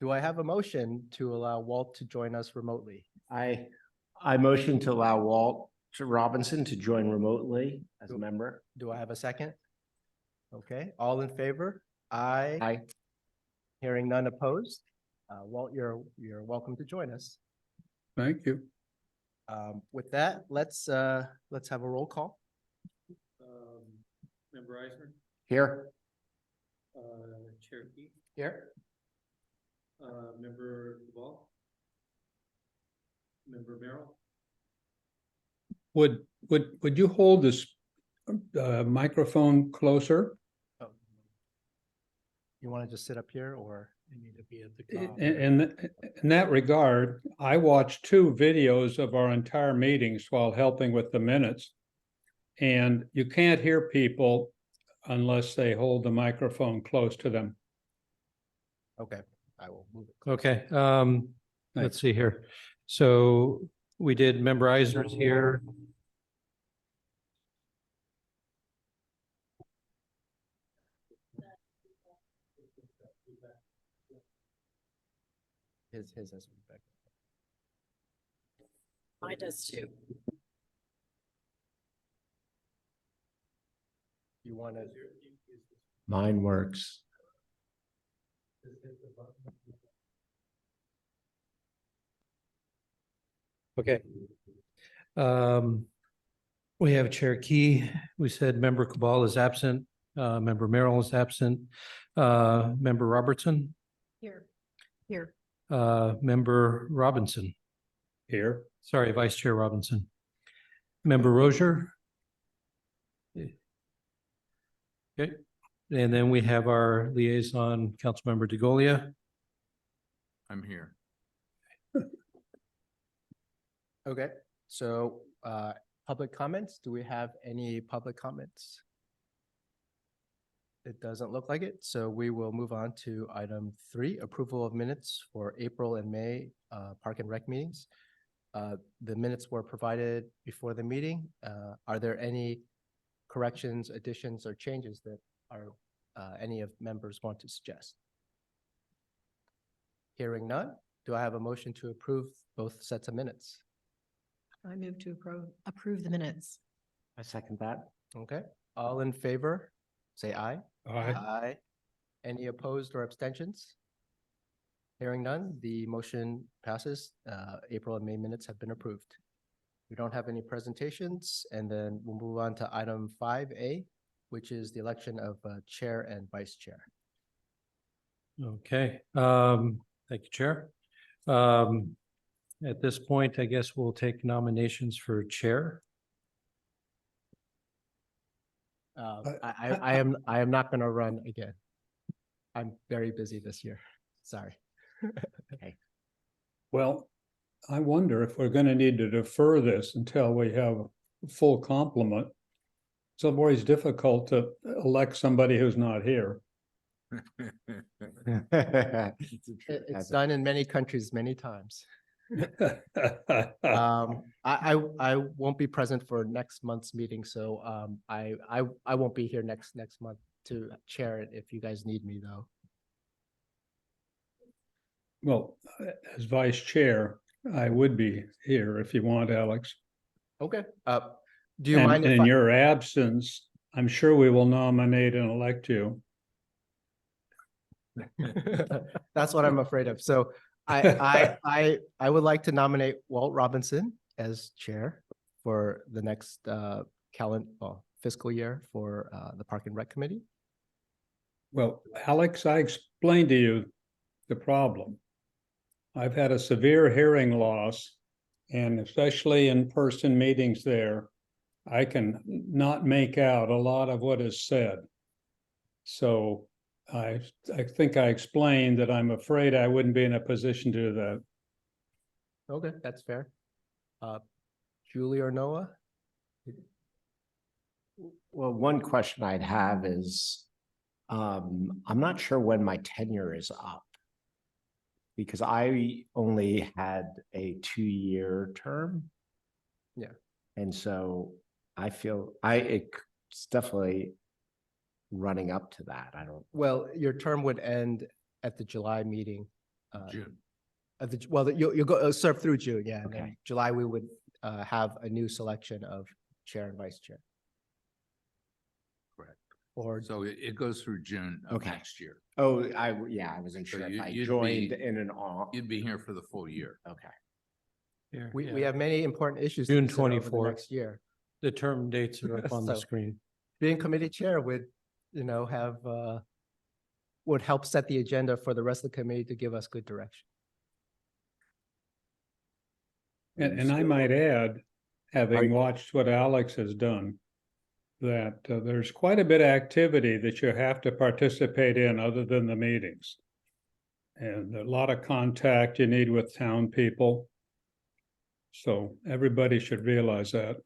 Do I have a motion to allow Walt to join us remotely? I motion to allow Walt Robinson to join remotely as a member. Do I have a second? Okay, all in favor? Aye. Aye. Hearing none opposed. Walt, you're welcome to join us. Thank you. With that, let's have a roll call. Member Eisner, Here. Chair Key, Here. Member Duval, Member Merrill. Would you hold this microphone closer? You want to just sit up here or you need to be at the In that regard, I watched 2 videos of our entire meetings while helping with the minutes. And you can't hear people unless they hold the microphone close to them. Okay, I will move it. Okay, Thanks. let's see here. So we did Member Eisner's here. His has feedback. Mine does too. You want to? Mine works. Okay. We have Chair Key. We said Member Cabal is absent. Member Merrill is absent. Member Robertson, Here. Here. Member Robinson. Here. Sorry, Vice Chair Robinson. Member Rozier. Okay, and then we have our liaison, Councilmember DeGolia. I'm here. Okay, so public comments. Do we have any public comments? It doesn't look like it, so we will move on to item 3, approval of minutes for April and May Park and Rec meetings. The minutes were provided before the meeting. Are there any corrections, additions, or changes that are any of members want to suggest? Hearing none, do I have a motion to approve both sets of minutes? I move to approve the minutes. I second that. Okay, all in favor, say aye. Aye. Aye. Any opposed or abstentions? Hearing none, the motion passes. April and May minutes have been approved. We don't have any presentations, and then we'll move on to item 5A, which is the election of chair and vice chair. Okay, thank you, Chair. At this point, I guess we'll take nominations for chair. I am not going to run again. I'm very busy this year. Sorry. Okay. Well, I wonder if we're going to need to defer this until we have a full complement. It's always difficult to elect somebody who's not here. It's done in many countries many times. I won't be present for next month's meeting, so I won't be here next month to chair it if you guys need me though. Well, as vice chair, I would be here if you want, Alex. Okay. Do you And mind if in your absence, I'm sure we will nominate and elect you. That's what I'm afraid of. So I would like to nominate Walt Robinson as chair for the next fiscal year for the Park and Rec Committee. Well, Alex, I explained to you the problem. I've had a severe hearing loss, and especially in-person meetings there, I can not make out a lot of what is said. So I think I explained that I'm afraid I wouldn't be in a position to do that. Okay, that's fair. Julie or Noah? Well, one question I'd have is, I'm not sure when my tenure is up, because I only had a 2-year term. Yeah. And so I feel it's definitely running up to that. I don't. Well, your term would end at the July meeting. June. You'll go serve through June, yeah. And then Okay. July, we would have a new selection of chair and vice chair. Correct. Or, So it goes through June of Okay. next year. Oh, yeah, I wasn't So sure if I you'd joined be- in an all. You'd be here for the full year. Okay. Here, we yeah. have many important issues. to June consider over the 24th. Next year. The term dates are up on the So- screen. Being committee chair would, have, would help set the agenda for the rest of the committee to give us good direction. And I might add, having you- watched what Alex has done, that there's quite a bit of activity that you have to participate in other than the meetings. And a lot of contact you need with town people. So everybody should realize that.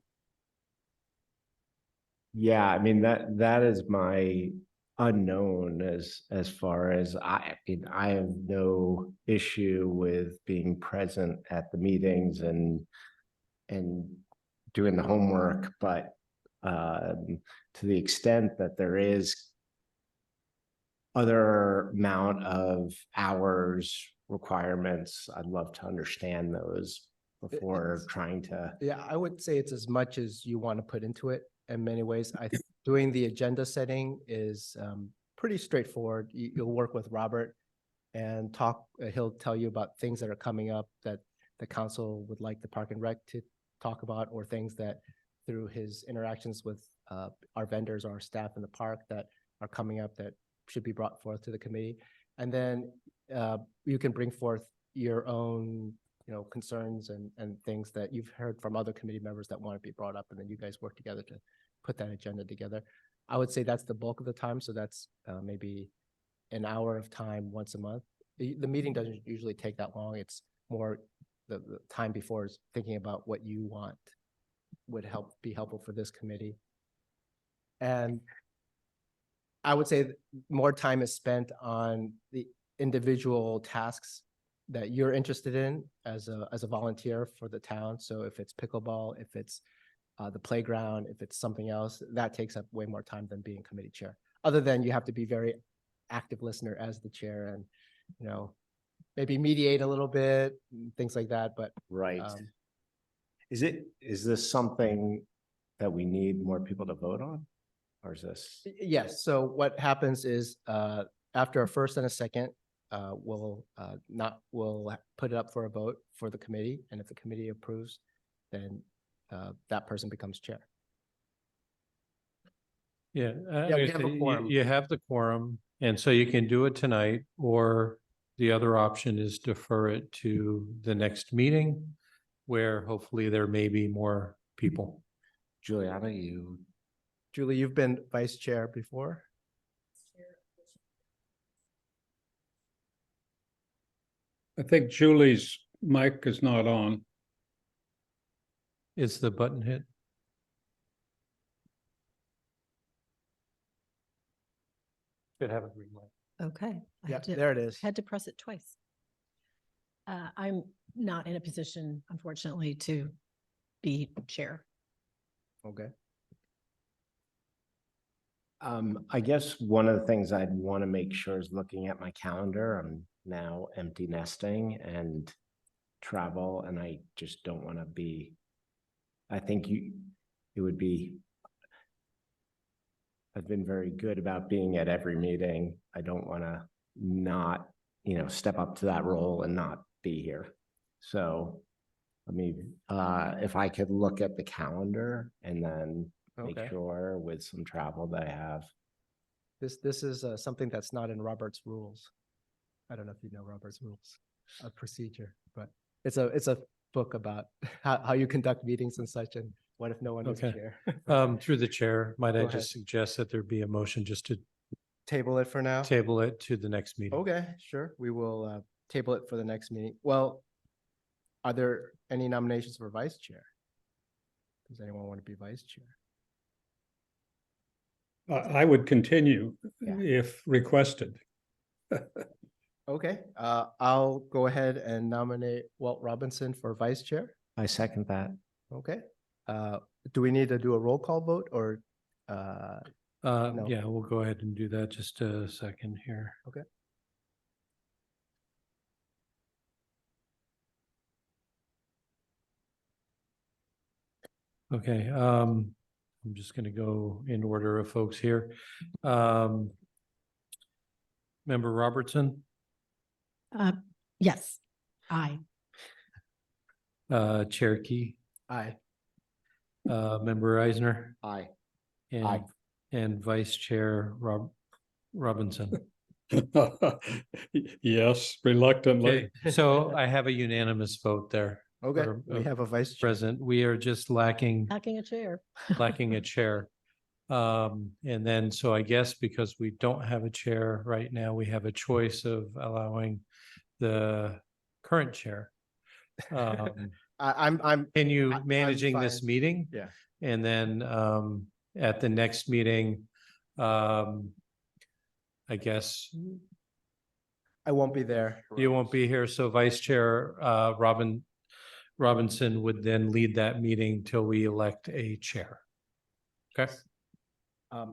Yeah, I mean, that is my unknown as far as I have no issue with being present at the meetings and doing the homework, but to the extent that there is other amount of hours requirements, I'd love to understand those before It's- trying to. Yeah, I would say it's as much as you want to put into it in many ways. Doing the agenda setting is pretty straightforward. You'll work with Robert and talk, he'll tell you about things that are coming up that the council would like the Park and Rec to talk about, or things that through his interactions with our vendors, our staff in the park that are coming up that should be brought forth to the committee. And then you can bring forth your own concerns and things that you've heard from other committee members that want to be brought up, and then you guys work together to put that agenda together. I would say that's the bulk of the time. So that's maybe an hour of time once a month. The meeting doesn't usually take that long. It's more the time before is thinking about what you want would be helpful for this committee. And I would say more time is spent on the individual tasks that you're interested in as a volunteer for the town. So if it's pickleball, if it's the playground, if it's something else, that takes up way more time than being committee chair. Other than you have to be very active listener as the chair and, maybe mediate a little bit, things like that. But Right. um, Is this something that we need more people to vote on? Or is this? yes, so what happens is after a first and a second, we'll put it up for a vote for the committee. And if the committee approves, then that person becomes chair. Yeah. Yeah, we have a quorum. You have the quorum, and so you can do it tonight, or the other option is defer it to the next meeting, where hopefully there may be more people. Juliana, you, Julie, you've been vice chair before. I think Julie's mic is not on. Is the button hit? Should have a green light. Okay. I Yeah, had to- there it is. Had to press it twice. I'm not in a position, unfortunately, to be chair. Okay. I guess one of the things I'd want to make sure is looking at my calendar. I'm now empty nesting and travel, and I just don't want to be. I think it would be. I've been very good about being at every meeting. I don't want to not, step up to that role and not be here. So, if I could look at the calendar and then make Okay. sure with some travel that I have. This is something that's not in Robert's rules. I don't know if you know Robert's rules of procedure, but it's a book about how you conduct meetings and such, and what if no one is Okay. chair? Through the chair, might Go I ahead. just suggest that there be a motion just to Table it for now? table it to the next meeting? Okay, sure. We will table it for the next meeting. Well, are there any nominations for vice chair? Does anyone want to be vice chair? I would continue Yeah. if requested. Okay, I'll go ahead and nominate Walt Robinson for vice chair. I second that. Okay. Do we need to do a roll call vote or? No. Yeah, we'll go ahead and do that. Just a second here. Okay, I'm just gonna go in order of folks here. Member Robertson, Yes, aye. Chair Key, Aye. Member Eisner, Aye. and, and Vice Chair Robinson. Yes, reluctantly. Okay, so I have a unanimous vote there. Okay, for, we have a vice chair. Present, we are just lacking Packing a chair. a chair. And then, so I guess because we don't have a chair right now, we have a choice of allowing the current chair. I'm, Can you I'm managing this fine. meeting? Yeah. And then, at the next meeting, I guess I won't be there. you won't be here, so Vice Chair, Robinson would then lead that meeting till we elect a chair. Okay?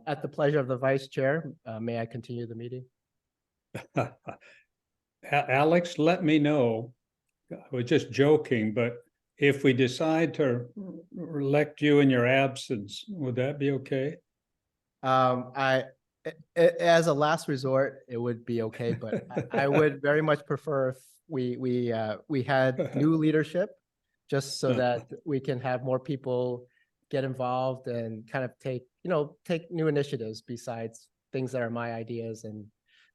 At the pleasure of the vice chair, may I continue the meeting? Alex, let me know. I was just joking, but if we decide to elect you in your absence, would that be okay? As a last resort, it would be okay, but I would very much prefer if we had new leadership, just so that we can have more people get involved and kind of take new initiatives besides things that are my ideas and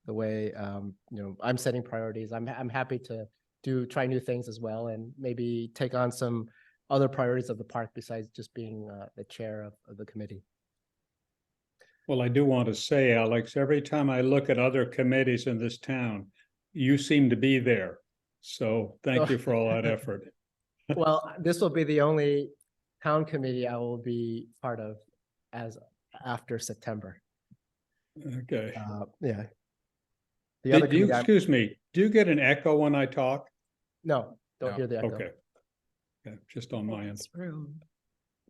the way, I'm setting priorities. I'm happy to try new things as well, and maybe take on some other priorities of the park besides just being the chair of the committee. Well, I do want to say, Alex, every time I look at other committees in this town, you seem to be there. So thank you for all that effort. Well, this will be the only town committee I will be part of after September. Okay. Yeah. The other Do you, committee, excuse me, do you get an echo when I talk? no, don't No. hear the echo. Okay. Okay, just on my end. This room.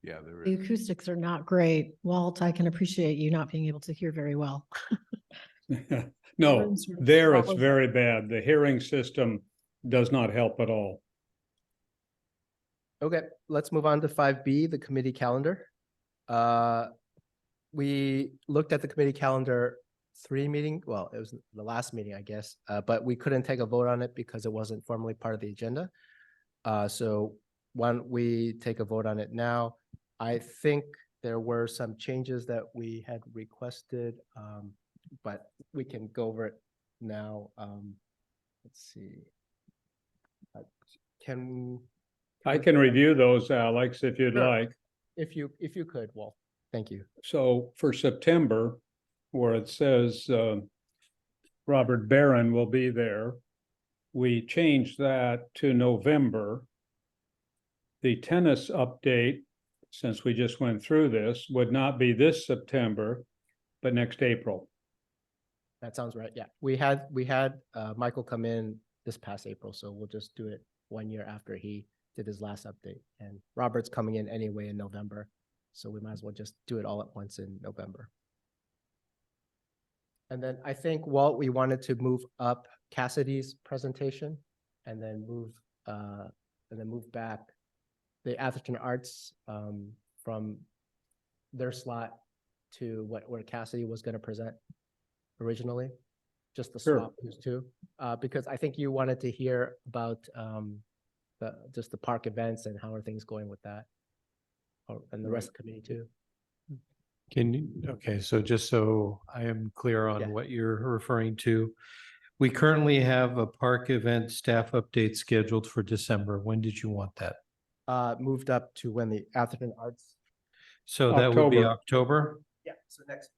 Yeah, there The is. acoustics are not great. Walt, I can appreciate you not being able to hear very well. No, Rooms are there it's always- very bad. The hearing system does not help at all. Okay, let's move on to 5B, the committee calendar. We looked at the committee calendar it was the last meeting, I guess, but we couldn't take a vote on it because it wasn't formally part of the agenda. So why don't we take a vote on it now? I think there were some changes that we had requested, but we can go over it now. Let's see. I can review those, Alex, if you'd Sure. like. If you could, Walt, thank you. So for September, where it says Robert Barron will be there, we changed that to November. The tennis update, since we just went through this, would not be this September, but next April. That sounds right. Yeah, we had Michael come in this past April, so we'll just do it 1 year after he did his last update. And Robert's coming in anyway in November, so we might as well just do it all at once in November. And then I think, Walt, we wanted to move up Cassidy's presentation and then move back the Atherton Arts from their slot to where Cassidy was going to present originally, just the Sure. swap those two, because I think you wanted to hear about just the park events and how are things going with that, and the rest of the committee too. Okay, so just so I am clear on Yeah. what you're referring to, we currently have a park event staff update scheduled for December. When did you want that? Moved up to when the Atherton Arts. So that would be October. October? Yeah, so next.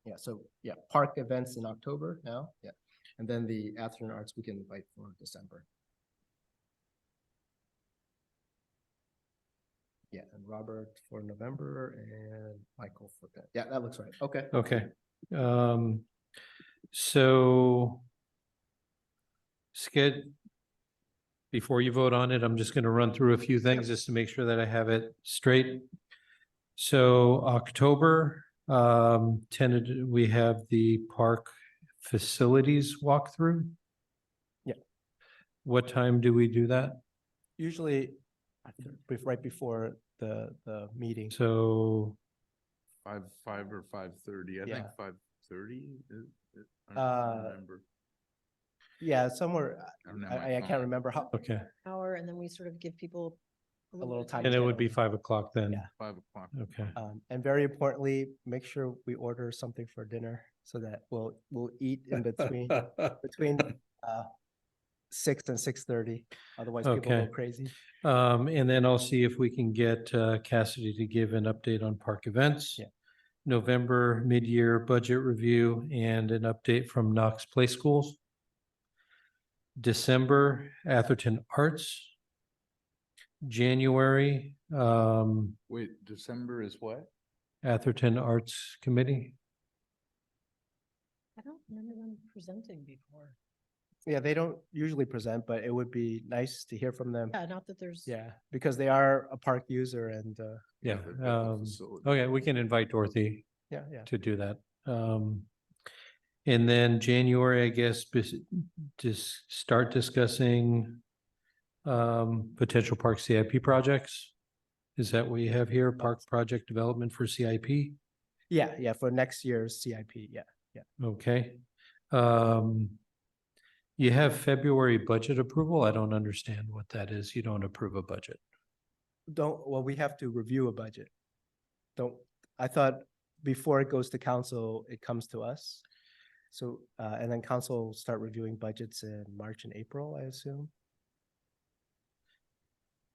Yeah, so yeah, park events in October now, yeah. And then the Atherton Arts we can invite for December. Yeah, and Robert for November and Michael for that. Yeah, that looks right. Okay. Okay. So before you vote on it, I'm just going to run through a few things just to make sure that I have it straight. So October, tentative, we have the park facilities walkthrough. Yeah. What time do we do that? Usually right before the meeting. So, 5 or 5:30. I think Yeah. 5:30. I Uh, don't remember. Yeah, somewhere, I don't have my I can't phone. remember how, okay, Hour, and then we sort of give people a little time. and to it get would be over. 5 o'clock then. Yeah. 5 o'clock. Okay. And very importantly, make sure we order something for dinner so that we'll eat in between, uh, 6 and 6:30. Otherwise people go Okay. crazy. And then I'll see if we can get Cassidy to give an update on park events. Yeah. November mid-year budget review and an update from Knox Play Schools. December Atherton Arts. January, Wait, December is what? Atherton Arts Committee. I don't remember them presenting before. Yeah, they don't usually present, but it would be nice to hear from them. Yeah, not that there's. Yeah, because they are a park user and, Yeah. they've got the facility. Okay, we can invite Dorothy yeah. to do that. And then January, I guess, just start discussing potential park CIP projects. Is that what you have here? Park project development for CIP? Yeah, for next year's CIP, yeah. Okay. You have February budget approval. I don't understand what that is. You don't approve a budget. Well, we have to review a budget. I thought before it goes to council, it comes to us. So, and then council will start reviewing budgets in March and April, I assume.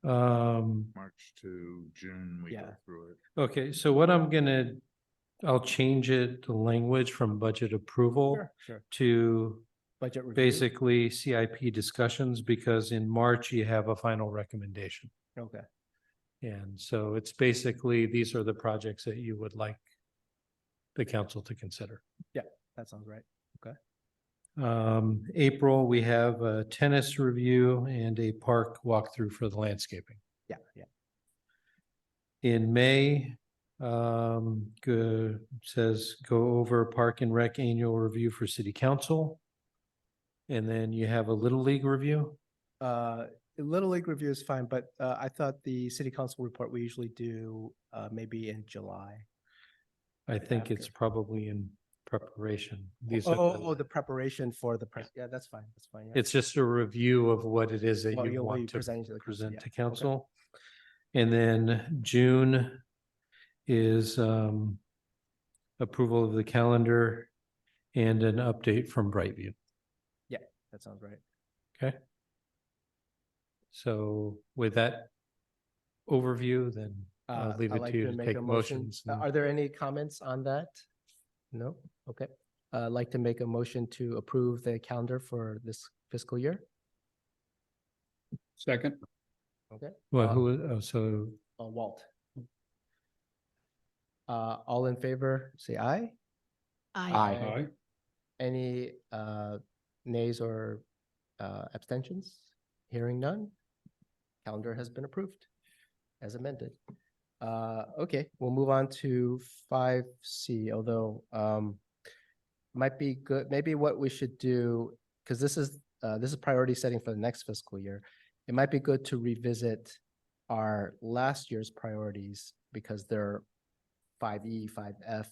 March to June, we go Yeah. through it. Okay, so what I'll change it to language from budget approval Sure. to Budget review. basically CIP discussions, because in March you have a final recommendation. Okay, And so it's basically, these are the projects that you would like the council to consider. that sounds right. April, we have a tennis review and a park walkthrough for the landscaping. Yeah. In May, says go over Park and Rec annual review for city council. And then you have a Little League review. Little League review is fine, but I thought the city council report we usually do maybe in July. I think it's After. probably in preparation. These are The preparation for the press. Yeah, that's fine. Yeah. It's just a review of what it is that What you you'll be want to presenting to the council, present yeah. to Okay. council. And then June is approval of the calendar and an update from Brightview. That sounds right. Okay. So with that overview, then I'll leave I'd it like to you to to make take a motion. motions. Are there any comments on that? No? Okay. I'd like to make a motion to approve the calendar for this fiscal year. Second, Okay. Well, so Walt. All in favor, say aye. Aye. aye. Any nays or abstentions? Hearing none. Calendar has been approved as amended. Okay, we'll move on to 5C, although might be good, maybe what we should do, because this is priority setting for the next fiscal year. It might be good to revisit our last year's priorities because they're 5E, 5F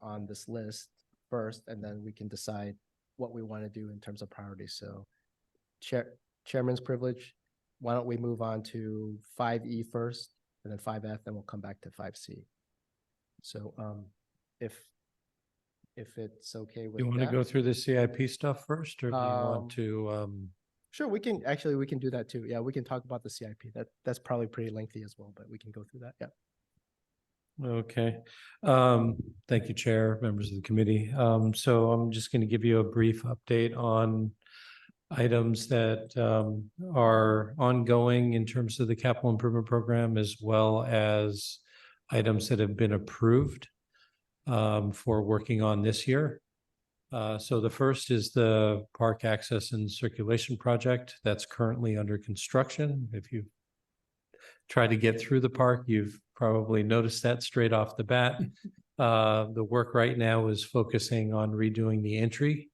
on this list first, and then we can decide what we want to do in terms of priorities. So chairman's privilege, why don't we move on to 5E first and then 5F, then we'll come back to 5C. So if it's okay with you want to that. go through the CIP stuff first, or do you want to, Sure, we can do that too. Yeah, we can talk about the CIP. That's probably pretty lengthy as well, but we can go through that. Yeah. okay. Thank you, Chair, members of the committee. So I'm just going to give you a brief update on items that are ongoing in terms of the capital improvement program, as well as items that have been approved for working on this year. So the first is the park access and circulation project that's currently under construction. If you try to get through the park, you've probably noticed that straight off the bat. The work right now is focusing on redoing the entry,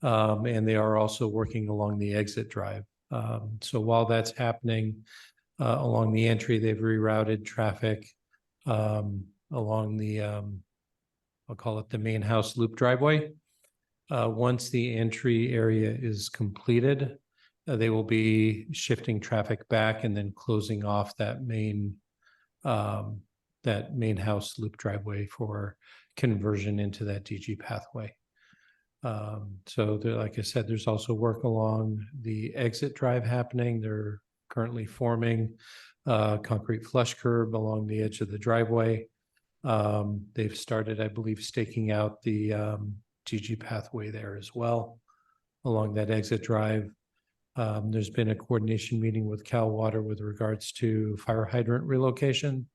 and they are also working along the exit drive. So while that's happening, along the entry. They've rerouted traffic along the, I'll call it the main house loop driveway. Once the entry area is completed, they will be shifting traffic back and then closing off that main house loop driveway for conversion into that DG pathway. So there, like I said, there's also work along the exit drive happening. They're currently forming concrete flush curb along the edge of the driveway. They've started, I believe, staking out the DG pathway there as well along that exit drive. There's been a coordination meeting with Cal Water with regards to fire hydrant relocation.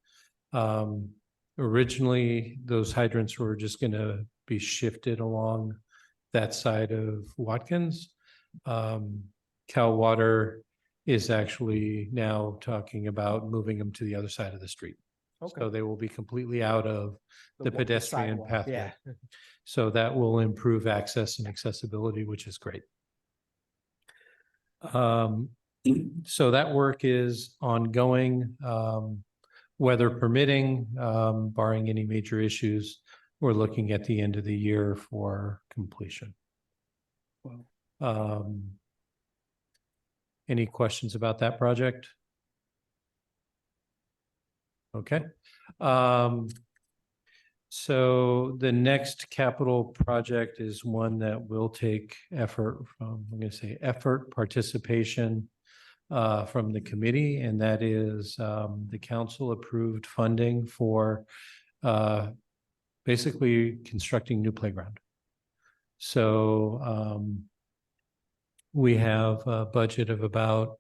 Originally, those hydrants were just going to be shifted along that side of Watkins. Cal Water is actually now talking about moving them to the other side of the street. So they will be completely out of the pedestrian sidewalk, pathway. yeah. So that will improve access and accessibility, which is great. So that work is ongoing, weather permitting, barring any major issues. We're looking at the end of the year for completion. Any questions about that project? Okay. So the next capital project is one that will take effort from, I'm going to say effort, participation from the committee, and that is the council approved funding for basically constructing new playground. So we have a budget of about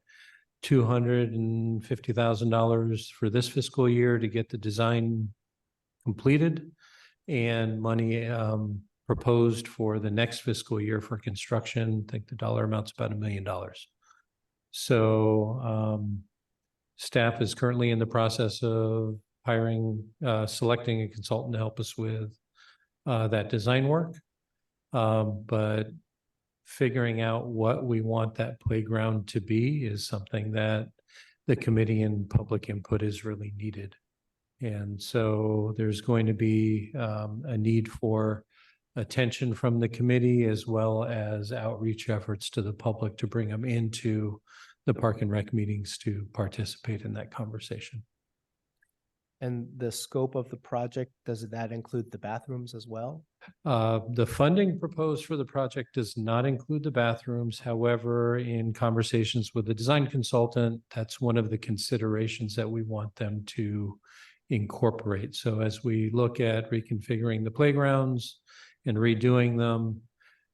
$250,000 for this fiscal year to get the design completed, and money proposed for the next fiscal year for construction. I think the dollar amount's about $1 million. So staff is currently in the process of hiring, selecting a consultant to help us with that design work. But figuring out what we want that playground to be is something that the committee and public input is really needed. And so there's going to be a need for attention from the committee as well as outreach efforts to the public to bring them into the Park and Rec meetings to participate in that conversation. And the scope of the project, does that include the bathrooms as well? The funding proposed for the project does not include the bathrooms. However, in conversations with the design consultant, that's one of the considerations that we want them to incorporate. So as we look at reconfiguring the playgrounds and redoing them,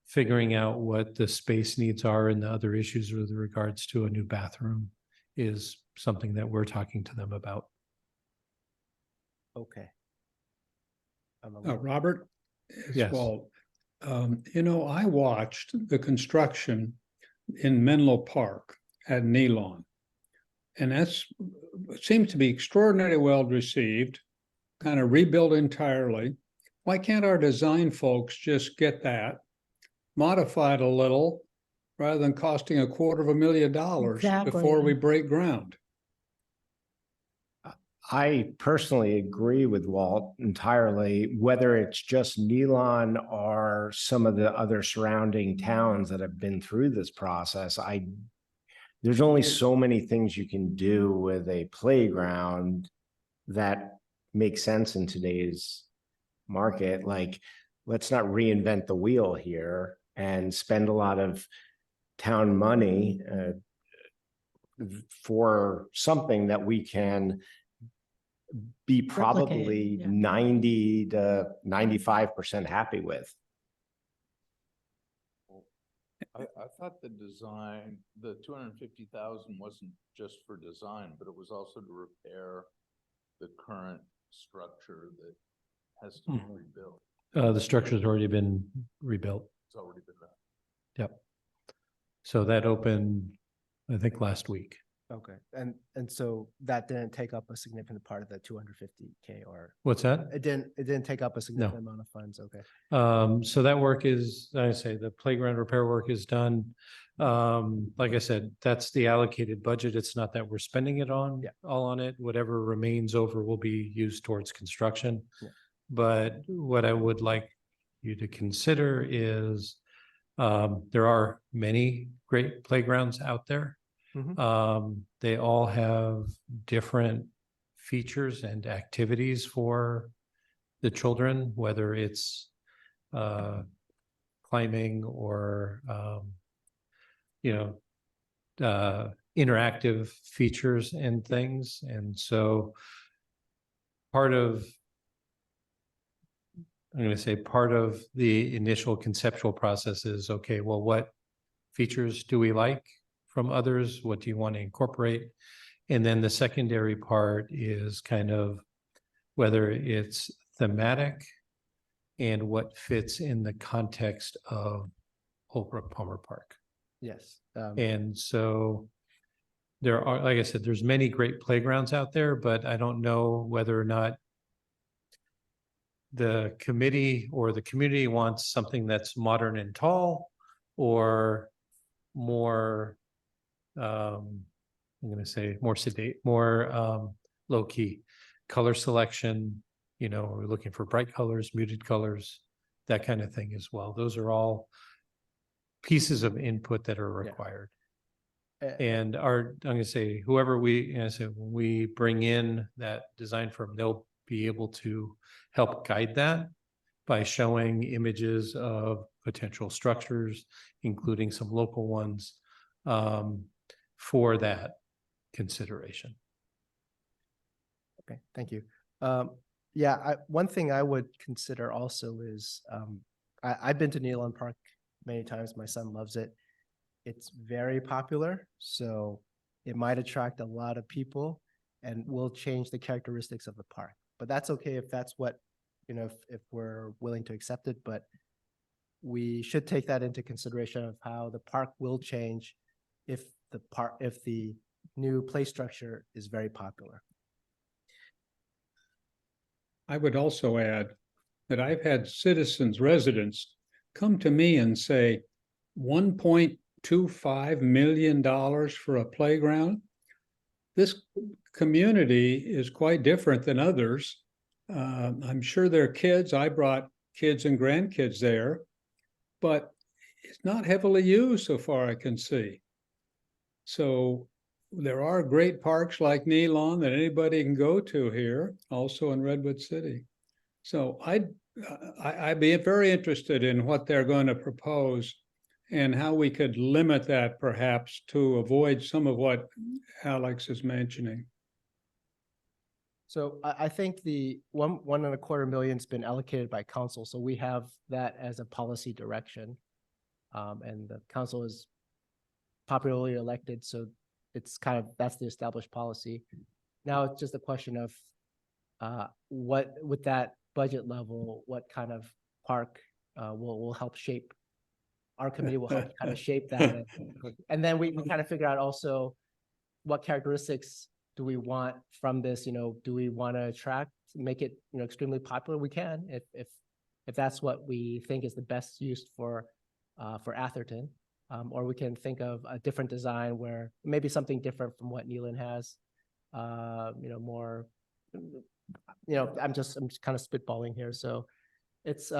figuring out what the space needs are and the other issues with regards to a new bathroom is something that we're talking to them about. Okay. Robert? as Yes. well. I watched the construction in Menlo Park at Nealon. And it seems to be extraordinarily well received, kind of rebuilt entirely. Why can't our design folks just get that, modify it a little, rather than costing $250,000 Exactly. before we break ground? I personally agree with Walt entirely, whether it's just Nealon or some of the other surrounding towns that have been through this process. There's only so many things you can do with a playground that make sense in today's market. Like, let's not reinvent the wheel here and spend a lot of town money for something that we can be probably 90 to 95% happy with. I thought the design, the 250,000 wasn't just for design, but it was also to repair the current structure that has to be rebuilt. The structure's already been rebuilt. It's already been done. Yep. So that opened, I think, last week. Okay, and so that didn't take up a significant part of the 250K, or What's that? it didn't take up a significant amount of funds. Okay. So that work is, I say, the playground repair work is done. Like I said, that's the allocated budget. It's not that we're spending it on, Yeah. all on it. Whatever remains over will be used towards construction. Yeah. But what I would like you to consider is, there are many great playgrounds out there. They all have different features and activities for the children, whether it's climbing or interactive features and things. And so part of the initial conceptual process is, okay, well, what features do we like from others? What do you want to incorporate? And then the secondary part is kind of whether it's thematic and what fits in the context of Holbrook Palmer Park. Yes. And so there are, like I said, there's many great playgrounds out there, but I don't know whether or not the committee or the community wants something that's modern and tall or more, I'm going to say more sedate, more low key. Color selection, we're looking for bright colors, muted colors, that kind of thing as well. Those are all pieces of input that are required. And I'm going to say, whoever when we bring in that design firm, they'll be able to help guide that by showing images of potential structures, including some local ones, for that consideration. Okay, thank you. One thing I would consider also is, I've been to Nealon Park many times. My son loves it. It's very popular, so it might attract a lot of people and will change the characteristics of the park. But that's okay if that's what, if we're willing to accept it, but we should take that into consideration of how the park will change if the new play structure is very popular. I would also add that I've had citizens, residents come to me and say, $1.25 million for a playground. This community is quite different than others. I'm sure there are kids. I brought kids and grandkids there, but it's not heavily used so far I can see. So there are great parks like Nealon that anybody can go to here, also in Redwood City. So I'd be very interested in what they're going to propose and how we could limit that perhaps to avoid some of what Alex is mentioning. So I think the $1.25 million's been allocated by council, so we have that as a policy direction. And the council is popularly elected, so it's that's the established policy. Now it's just a question of what, with that budget level, what kind of park will help shape. Our committee will help kind of shape that. And then we kind of figure out also what characteristics do we want from this, do we want to make it, extremely popular? We can, if that's what we think is the best use for Atherton. Or we can think of a different design where maybe something different from what Nealon has, more, I'm just kind of spitballing here. So it's,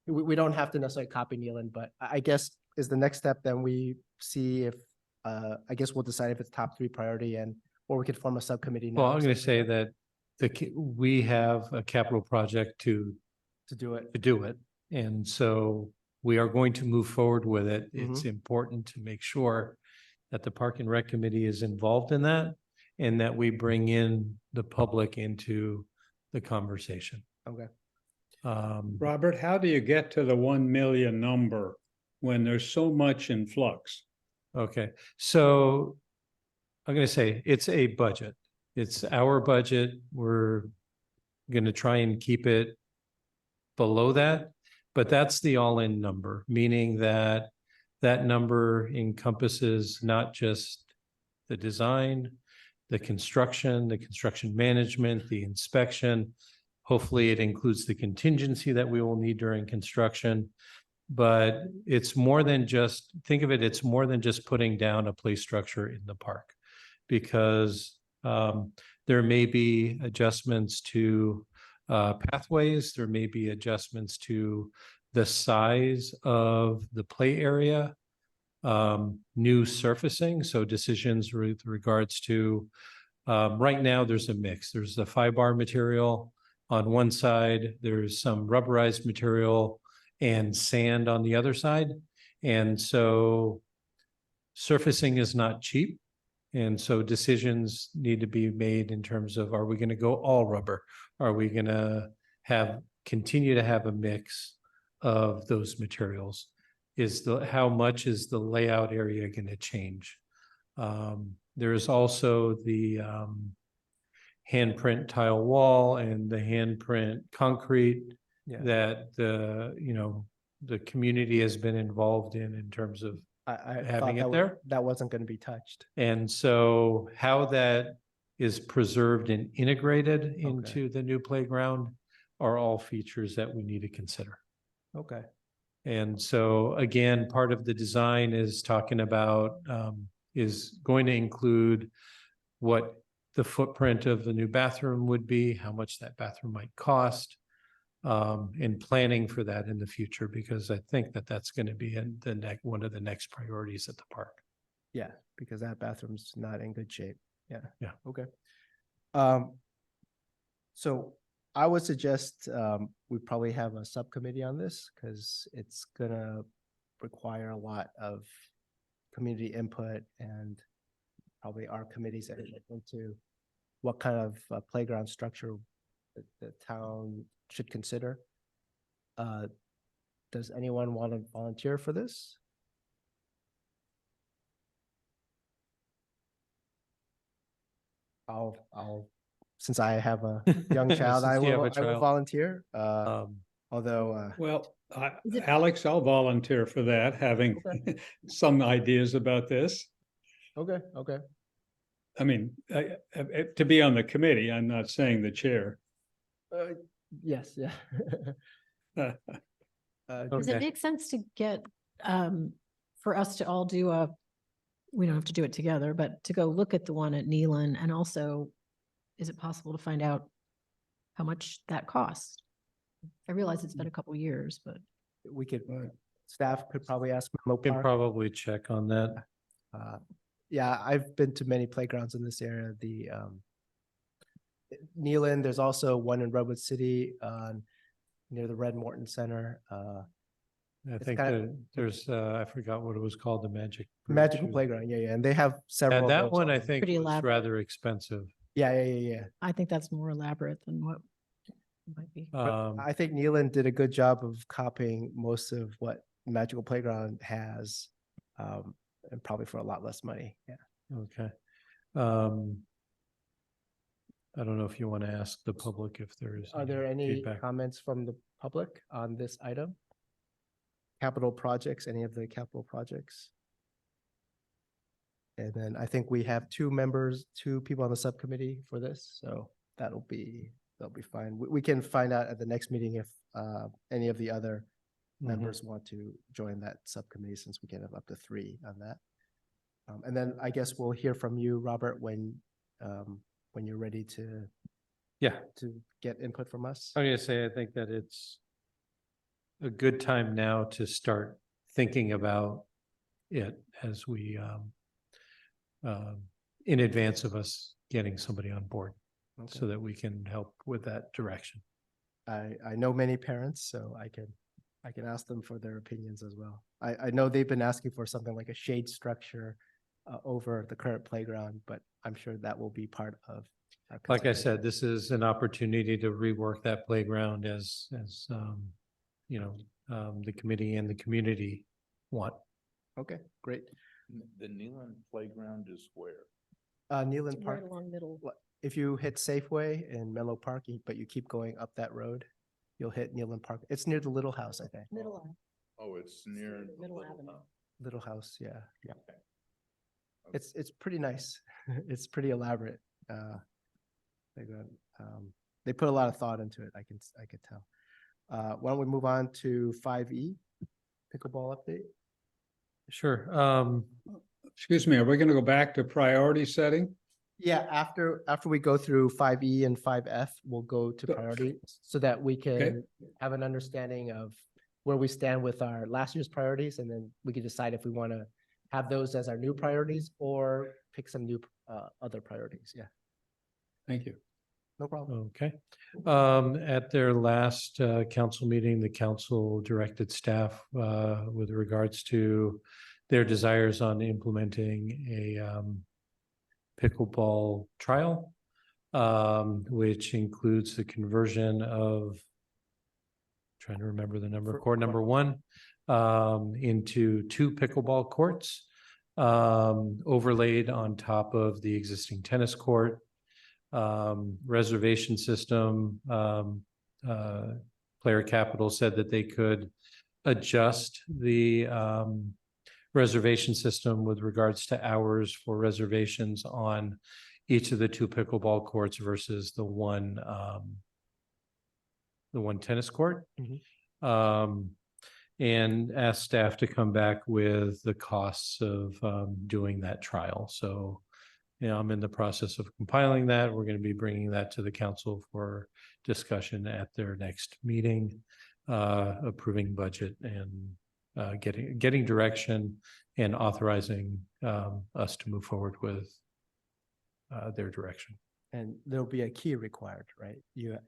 we don't have to necessarily copy Nealon, but I guess is the next step. Then we see if, I guess we'll decide if it's top 3 priority or we could form a subcommittee. Well, I'm going to say that we have a capital project to do it. And so we are going to move forward with it. It's important to make sure that the Park and Rec Committee is involved in that and that we bring in the public into the conversation. Okay. Robert, how do you get to the 1 million number when there's so much in flux? Okay, so I'm going to say it's a budget. It's our budget. We're going to try and keep it below that, but that's the all-in number, meaning that that number encompasses not just the design, the construction management, the inspection. Hopefully it includes the contingency that we will need during construction. but it's more than just, think of it, it's more than just putting down a play structure in the park. Because there may be adjustments to pathways, there may be adjustments to the size of the play area, new surfacing, so decisions with regards to, right now, there's a mix. There's the 5-bar material on one side, there's some rubberized material and sand on the other side. And so surfacing is not cheap. And so decisions need to be made in terms of, are we going to go all rubber? Are we going to continue to have a mix of those materials? How much is the layout area going to change? There's also the handprint tile wall and the handprint concrete Yeah. that the community has been involved in terms of I having thought it there. that wasn't going to be touched. And so how that is preserved and integrated into the new playground are all features that we need to consider. Okay. And so again, part of the design is talking about, is going to include what the footprint of the new bathroom would be, how much that bathroom might cost, and planning for that in the future, because I think that that's going to be in one of the next priorities at the park. Yeah, because that bathroom's not in good shape. Yeah. Yeah. Okay. So I would suggest we probably have a subcommittee on this because it's gonna require a lot of community input and probably our committees into what kind of playground structure the town should consider. Does anyone want to volunteer for this? Since I have a young child, Since you have a I will child. volunteer. Um, Although, Well, Is it- Alex, I'll volunteer for that, having Okay. some ideas about this. okay. I mean, to be on the committee, I'm not saying the chair. Yes, yeah. Does it Okay. make sense to get, for us to all do we don't have to do it together, but to go look at the one at Nealon, and also, is it possible to find out how much that costs? I realize it's been a couple years, but We could, staff could probably ask Menlo Can Park. probably check on that. Yeah, I've been to many playgrounds in this area. The Nealon, there's also one in Redwood City, near the Red Morton Center. I It's think kinda- that there's, I forgot what it was called, the Magic. Bridge Magical or- Playground, yeah, and they have several. And of that those one I already. think Pretty was elaborate. rather expensive. Yeah. I think that's more elaborate than what it might be. But I think Nealon did a good job of copying most of what Magical Playground has, and probably for a lot less money. Yeah. Okay. I don't know if you want to ask the public if there's. Are there any feedback. comments from the public on this item? Capital projects, any of the capital projects? And then I think we have two people on the subcommittee for this, so that'll be fine. We can find out at the next meeting if any of the other members want to join that subcommittee, since we can have up to 3 on that. And then I guess we'll hear from you, Robert, when you're ready to Yeah, get input from us. I'm gonna say, I think that it's a good time now to start thinking about it as we, in advance of us getting somebody on board, Okay. so that we can help with that direction. I know many parents, so I can ask them for their opinions as well. I know they've been asking for something like a shade structure over the current playground, but I'm sure that will be part of. our Like I consideration. said, this is an opportunity to rework that playground as the committee and the community want. Okay, great. The Nealon playground is where? Nealon It's right Park, along middle. if you hit Safeway in Menlo Park, but you keep going up that road, you'll hit Nealon Park. It's near the Little House, I think. Middle. Oh, it's near. the Middle Little Avenue. House. Little House, yeah. Okay. It's pretty nice. It's pretty elaborate. Playground. They put a lot of thought into it. I could tell. Why don't we move on to 5E? pickleball update? Sure. Excuse me, are we gonna go back to priority setting? Yeah, after we go through 5E and 5F, we'll go to So- priority so that we Okay. can have an understanding of where we stand with our last year's priorities, and then we can decide if we want to have those as our new priorities or pick some new other priorities. Yeah, Thank you. no problem. Okay. At their last council meeting, the council directed staff with regards to their desires on implementing a pickleball trial, which includes the conversion of, trying to remember the number, court number 1 into 2 pickleball courts overlaid on top of the existing tennis court. Reservation system, Player Capital said that they could adjust the reservation system with regards to hours for reservations on each of the 2 pickleball courts versus the one tennis court. And asked staff to come back with the costs of doing that trial. So, I'm in the process of compiling that. We're going to be bringing that to the council for discussion at their next meeting, approving budget and getting direction and authorizing us to move forward with their direction. And there'll be a key required, right?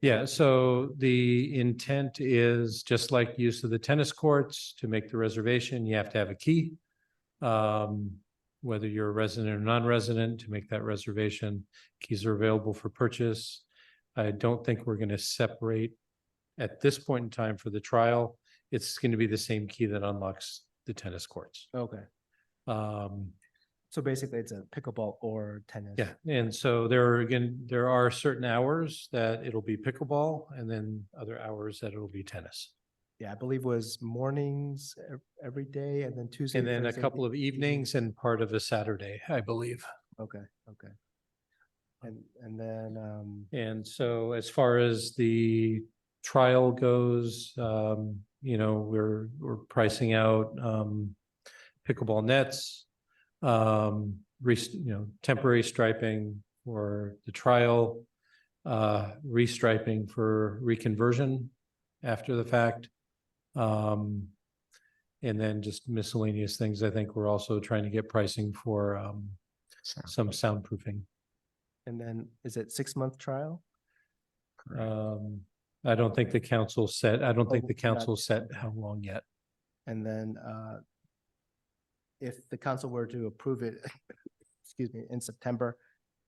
Yeah, so the intent is just like use of the tennis courts, to make the reservation, you have to have a key. Whether you're a resident or non-resident, to make that reservation, keys are available for purchase. I don't think we're going to separate at this point in time for the trial. It's going to be the same key that unlocks the tennis courts. Okay. So basically it's a pickleball or tennis. Yeah, and so there are certain hours that it'll be pickleball, and then other hours that it'll be tennis. Yeah, I believe was mornings every day, and then Tuesday. And then a Thursday, couple of evenings and part of a Saturday, I believe. Okay, okay. And then And so as far as the trial goes, we're pricing out pickleball nets, temporary striping for the trial, restriping for reconversion after the fact. And then just miscellaneous things. I think we're also trying to get pricing for some soundproofing. And then is it 6-month trial? I don't think the council set not- how long yet. And then if the council were to approve it, excuse me, in September,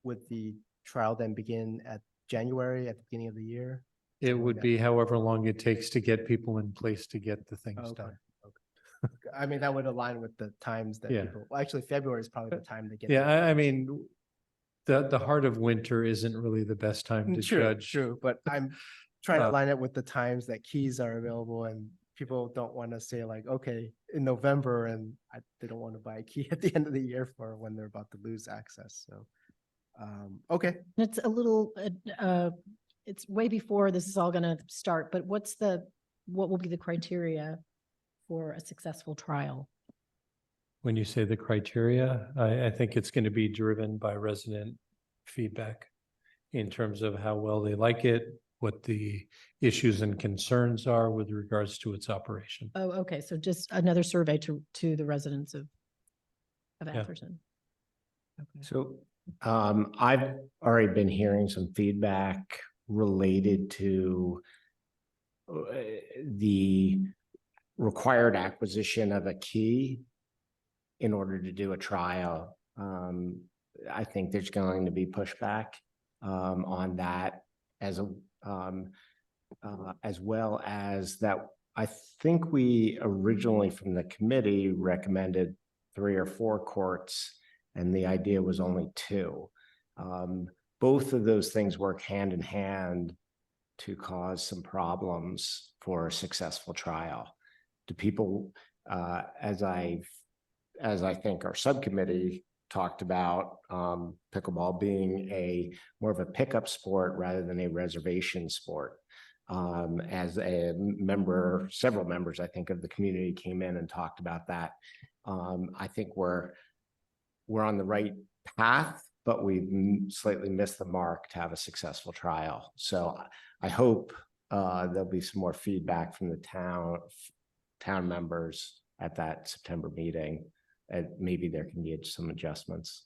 would the trial then begin at January, at the beginning of the year? It Something would like be however long it takes to get people in place to get the things Okay, done. okay. I mean, that would align with the times that Yeah. people, well, actually, February is probably the time to get. Yeah, I mean, the heart of winter isn't really the best time to True, judge. true, but I'm trying to Uh, line it with the times that keys are available, and people don't want to say like, okay, in November, and they don't want to buy a key at the end of the year for when they're about to lose access, so. Okay, It's a little, it's way before this is all gonna start, but what will be the criteria for a successful trial? When you say the criteria, I think it's going to be driven by resident feedback in terms of how well they like it, what the issues and concerns are with regards to its operation. Oh, okay, so just another survey to the residents of Yeah. Atherton. Okay. So I've already been hearing some feedback related to the required acquisition of a key in order to do a trial. I think there's going to be pushback on that as well as that. I think we originally from the committee recommended 3 or 4 courts, and the idea was only 2. Both of those things work hand in hand to cause some problems for a successful trial. Do people, as I think our subcommittee talked about, pickleball being more of a pickup sport rather than a reservation sport. as a member, several members, I think, of the community came in and talked about that. I think we're on the right path, but we've slightly missed the mark to have a successful trial. So I hope there'll be some more feedback from the town members at that September meeting, and maybe there can be some adjustments.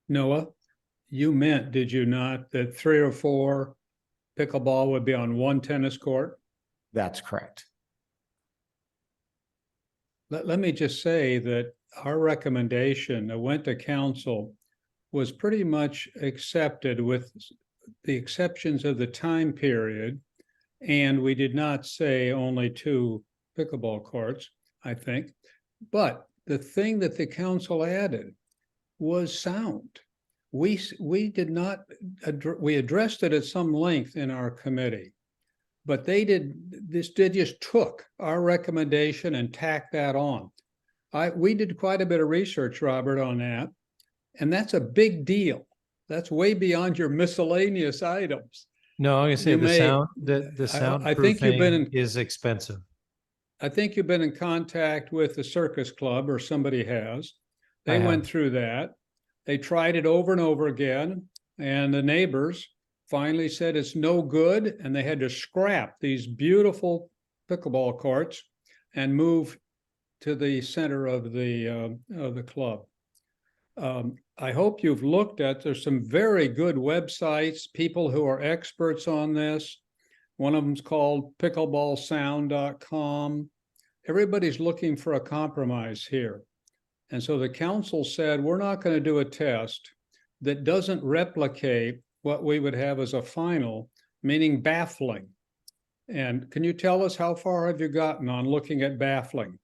Noah, you meant, did you not, that 3 or 4 pickleball would be on one tennis court? That's correct. Let me just say that our recommendation that went to council was pretty much accepted with the exceptions of the time period. And we did not say only 2 pickleball courts, I think. But the thing that the council added was sound. We did not, we addressed it at some length in our committee. But they just took our recommendation and tacked that on. We did quite a bit of research, Robert, on that. And that's a big deal. That's way beyond your miscellaneous items. No, I'm gonna say You the may- sound, the I think you've been soundproofing is expensive. I think you've been in contact with the Circus Club, or somebody has. They I went have. through that. They tried it over and over again, and the neighbors finally said it's no good, and they had to scrap these beautiful pickleball courts and move to the center of the club. I hope you've looked at, there's some very good websites, people who are experts on this. One of them's called pickleballsound.com. Everybody's looking for a compromise here. And so the council said, we're not going to do a test that doesn't replicate what we would have as a final, meaning baffling. And can you tell us how far have you gotten on looking at baffling?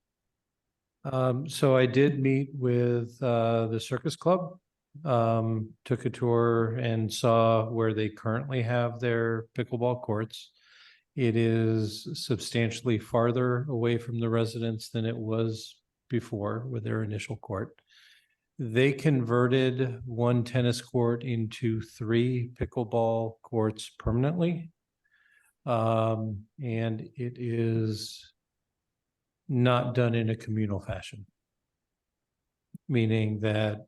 So I did meet with the Circus Club, took a tour and saw where they currently have their pickleball courts. It is substantially farther away from the residents than it was before with their initial court. They converted one tennis court into 3 pickleball courts permanently. And it is not done in a communal fashion, meaning that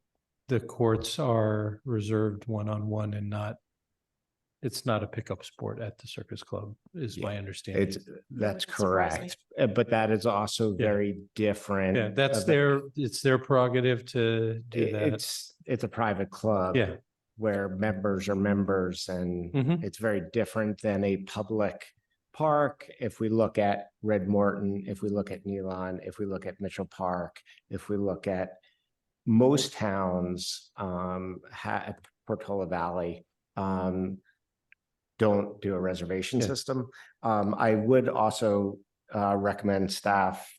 the courts are reserved one-on-one and it's not a pickup sport at the Circus Club, is my understanding. That's that's surprising. correct. But that is also Yeah. very different. Yeah, that's it's their prerogative to do that. It's a private club. Yeah. Where members are members, and Mhm. it's very different than a public park. If we look at Red Morton, if we look at Nealon, if we look at Mitchell Park, if we look at most towns, Portola Valley, don't do a reservation Yeah. system. I would also recommend staff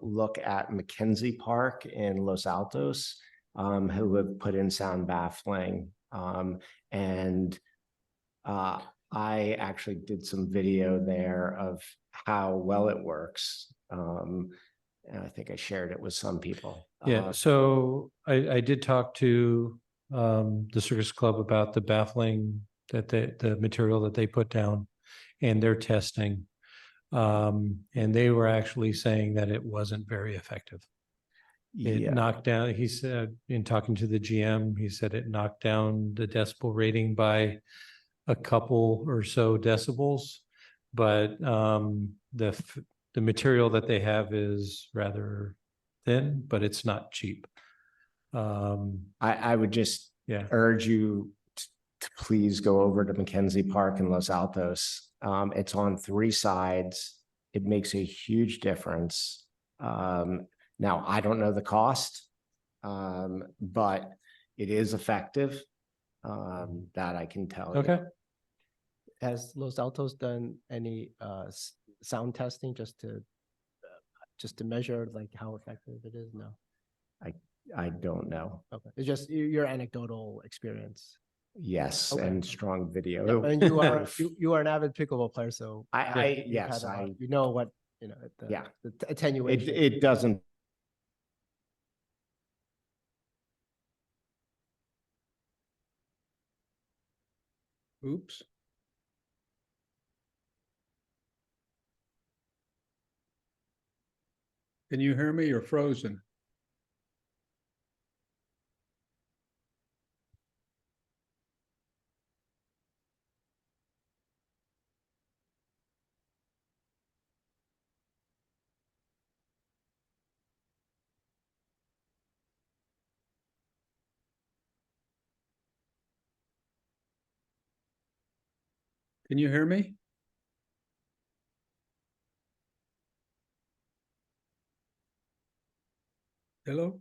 look at Mackenzie Park in Los Altos, who have put in sound baffling. And I actually did some video there of how well it works. And I think I shared it with some people. Yeah, so I did talk to the Circus Club about the baffling that the material that they put down and their testing. And they were actually saying that it wasn't very effective. It Yeah. knocked down, he said, in talking to the GM, he said it knocked down the decibel rating by a couple or so decibels. But the material that they have is rather thin, but it's not cheap. I would just Yeah. urge you to please go over to Mackenzie Park in Los Altos. It's on 3 sides. It makes a huge difference. Now, I don't know the cost, but it is effective. That I can tell you. Okay. Has Los Altos done any sound testing just to measure like how effective it is? No. I don't know. Okay. It's just your anecdotal experience. Yes, Okay. and strong video. Yeah, and you are an avid pickleball player, so Yes, you know what, Yeah. the attenuation. It doesn't. Oops. Can you hear me? You're frozen. Can you hear me? Hello?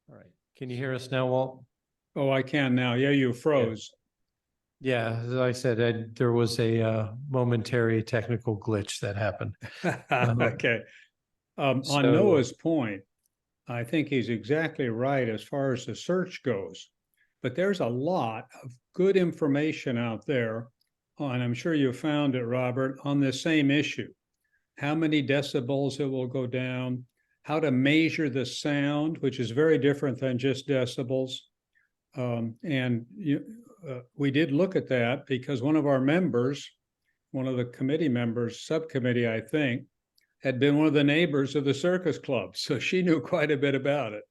All right. Can you hear us now, Walt? Oh, I can now. Yeah, you froze. Yeah, as I said, there was a momentary technical glitch that happened. Okay. On So- Noah's point, I think he's exactly right as far as the search goes. But there's a lot of good information out there, and I'm sure you found it, Robert, on this same issue. How many decibels it will go down, how to measure the sound, which is very different than just decibels. We did look at that because one of our members, one of the committee members, subcommittee, I think, had been one of the neighbors of the circus club. So she knew quite a bit about it.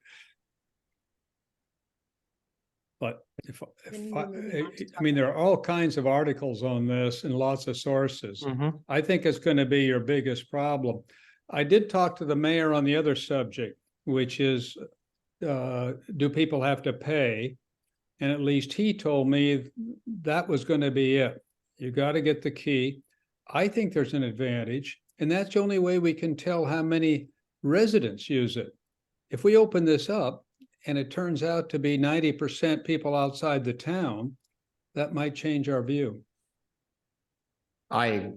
But Then you maybe not to I mean, talk there are all kinds of articles on this and lots of sources. Mhm. I think it's going to be your biggest problem. I did talk to the mayor on the other subject, which is, do people have to pay? And at least he told me that was going to be it. You got to get the key. I think there's an advantage, and that's the only way we can tell how many residents use it. If we open this up and it turns out to be 90% people outside the town, that might change our view. I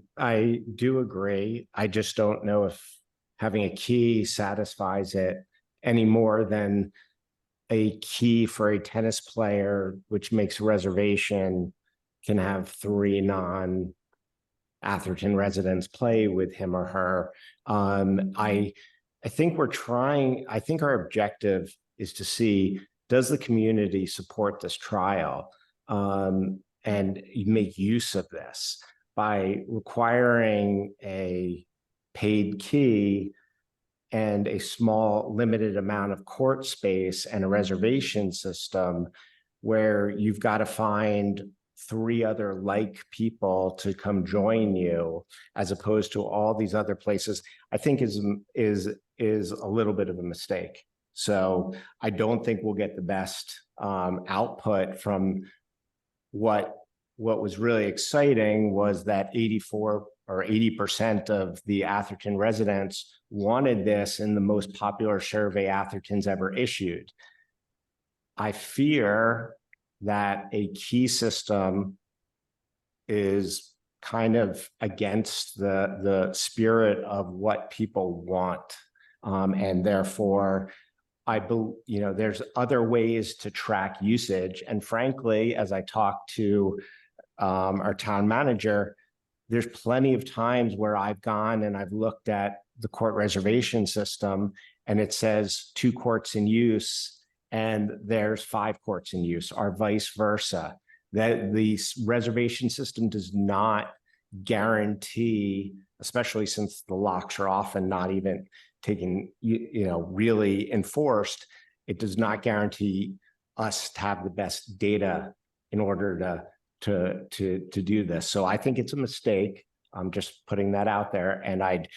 do agree. I just don't know if having a key satisfies it any more than a key for a tennis player, which makes a reservation, can have 3 non-Atherton residents play with him or her. I think I think our objective is to see, does the community support this trial and make use of this? By requiring a paid key and a small limited amount of court space and a reservation system where you've got to find 3 other like people to come join you, as opposed to all these other places, I think is a little bit of a mistake. So I don't think we'll get the best output from what was really exciting was that 84 or 80% of the Atherton residents wanted this in the most popular survey Atherton's ever issued. I fear that a key system is kind of against the spirit of what people want. And therefore, there's other ways to track usage. And frankly, as I talked to our town manager, there's plenty of times where I've gone and I've looked at the court reservation system and it says 2 courts in use and there's 5 courts in use, or vice versa. That the reservation system does not guarantee, especially since the locks are often not even taken, really enforced, it does not guarantee us to have the best data in order to do this. So I think it's a mistake. I'm just putting that out there, and I'd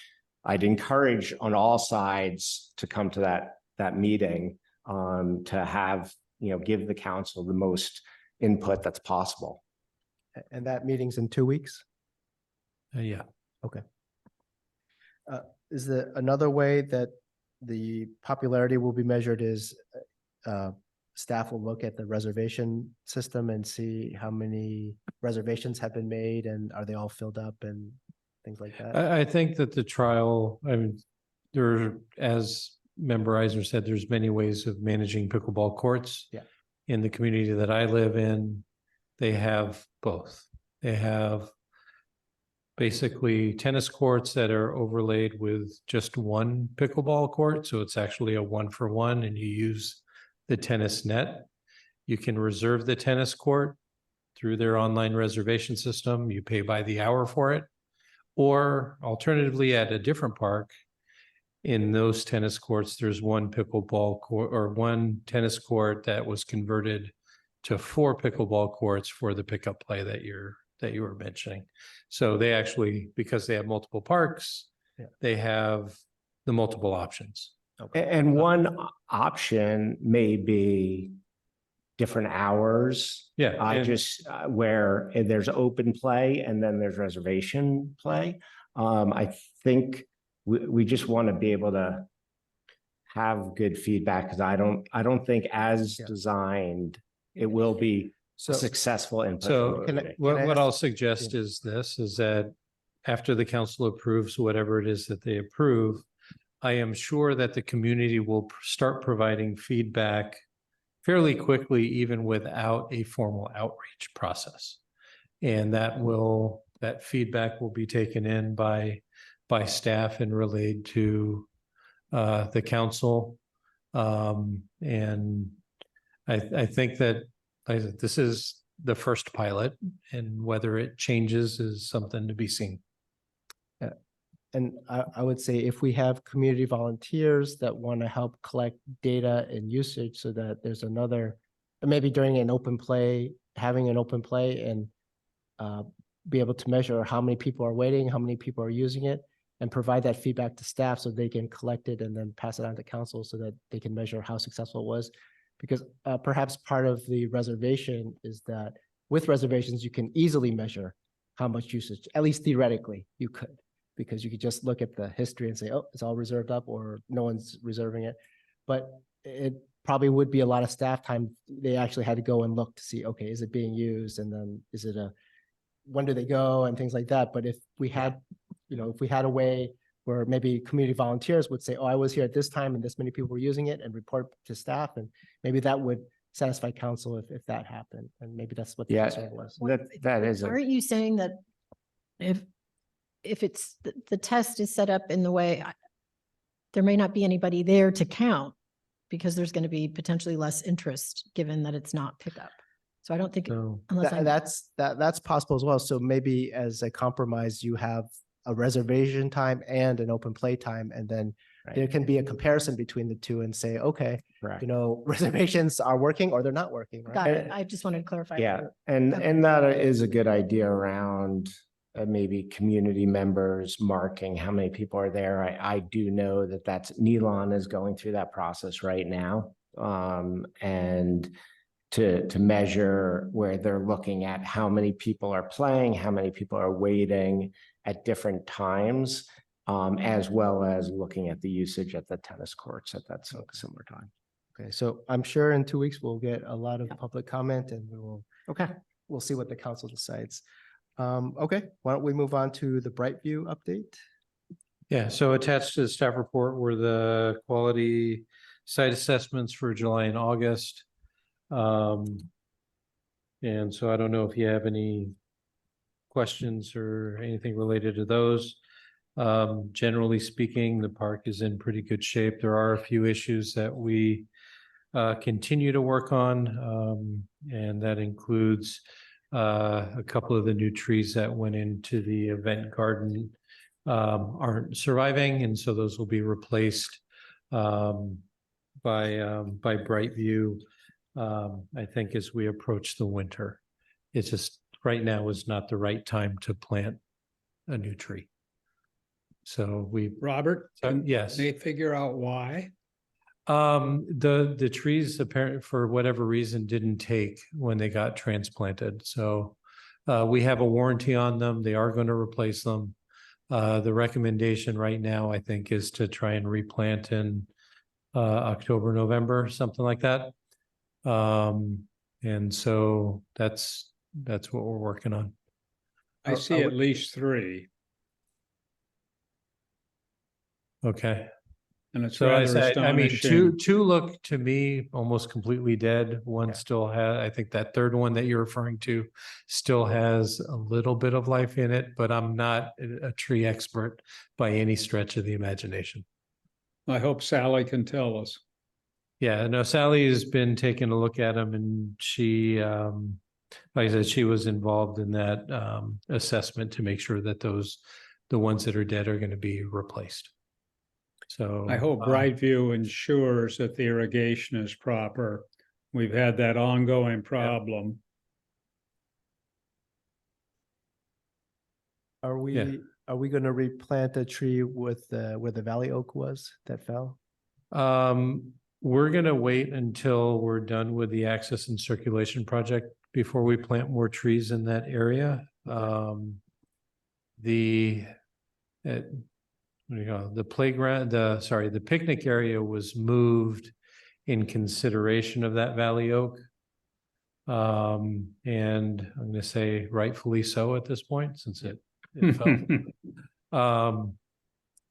encourage on all sides to come to that meeting to have, give the council the most input that's possible. And that meeting's in 2 weeks? Yeah. Is there another way that the popularity will be measured is staff will look at the reservation system and see how many reservations have been made and are they all filled up and things like that? I think that the trial, as Member Eisner said, there's many ways of managing pickleball courts. Yeah. In the community that I live in, they have both. They have basically tennis courts that are overlaid with just one pickleball court. So it's actually a 1-for-1 and you use the tennis net. You can reserve the tennis court through their online reservation system. You pay by the hour for it. Or alternatively, at a different park, in those tennis courts, there's one pickleball court or one tennis court that was converted to 4 pickleball courts for the pickup play that you were mentioning. So they actually, because they have multiple parks, they have the multiple options. And one option may be different hours. Yeah. I and- just, where there's open play and then there's reservation play. I think we just want to be able to have good feedback, because I don't think as designed, it will be So, successful input. So from Can I- community. what ask- I'll suggest is this, is that after the council approves whatever it is that they approve, I am sure that the community will start providing feedback fairly quickly, even without a formal outreach process. And that feedback will be taken in by staff and relayed to the council. And I think that this is the first pilot, and whether it changes is something to be seen. and I would say if we have community volunteers that want to help collect data and usage so that there's another, maybe during an open play, having an open play and be able to measure how many people are waiting, how many people are using it, and provide that feedback to staff so they can collect it and then pass it on to council so that they can measure how successful it was. Because perhaps part of the reservation is that with reservations, you can easily measure how much usage, at least theoretically, you could. Because you could just look at the history and say, oh, it's all reserved up, or no one's reserving it. But it probably would be a lot of staff time. They actually had to go and look to see, okay, is it being used? And then is it when do they go and things like that. But if we had, if we had a way where maybe community volunteers would say, oh, I was here at this time and this many people were using it, and report to staff, and maybe that would satisfy council if that happened. And maybe that's what the Yeah. concern was. That is Aren't you saying that if it's, the test is set up in the way, there may not be anybody there to count because there's going to be potentially less interest given that it's not pickup. So I don't think, So unless I'm. That's possible as well. So maybe as a compromise, you have a reservation time and an open play time, and then there can be a comparison between the two and say, okay, correct. reservations are working or they're not working, right? Got it. I just wanted to clarify. Yeah, Okay. and that is a good idea around maybe community members marking how many people are there. I do know that's Nealon is going through that process right now. And to measure where they're looking at how many people are playing, how many people are waiting at different times, as well as looking at the usage at the tennis courts at that similar time. Okay, so I'm sure in 2 weeks, we'll get a lot of public comment and Okay. we'll see what the council decides. Okay, why don't we move on to the Brightview update? yeah, so attached to the staff report were the quality site assessments for July and August. And so I don't know if you have any questions or anything related to those. Generally speaking, the park is in pretty good shape. There are a few issues that we continue to work on, and that includes a couple of the new trees that went into the event garden aren't surviving, and so those will be replaced by Brightview. I think as we approach the winter, it's just right now is not the right time to plant a new tree. So Robert, can yes. they figure out why? The trees apparently for whatever reason didn't take when they got transplanted. So we have a warranty on them. They are going to replace them. The recommendation right now, I think, is to try and replant in October, November, something like that. And so that's what we're working on. I see at least 3, Okay. and it's So I rather said, I mean, astonishing. two look to me almost completely dead. One Yeah. still has, I think that third one that you're referring to still has a little bit of life in it, but I'm not a tree expert by any stretch of the imagination. I hope Sally can tell us. Yeah, no, Sally has been taking a look at them, and she like I said, she was involved in that assessment to make sure that the ones that are dead are going to be replaced. So I hope Brightview ensures that the irrigation is proper. We've had that ongoing problem. Are Yeah. we gonna replant a tree with where the valley oak was that fell? We're gonna wait until we're done with the access and circulation project before we plant more trees in that area. The what do you call it? The playground, the picnic area was moved in consideration of that valley oak. And I'm gonna say rightfully so at this point, since it fell.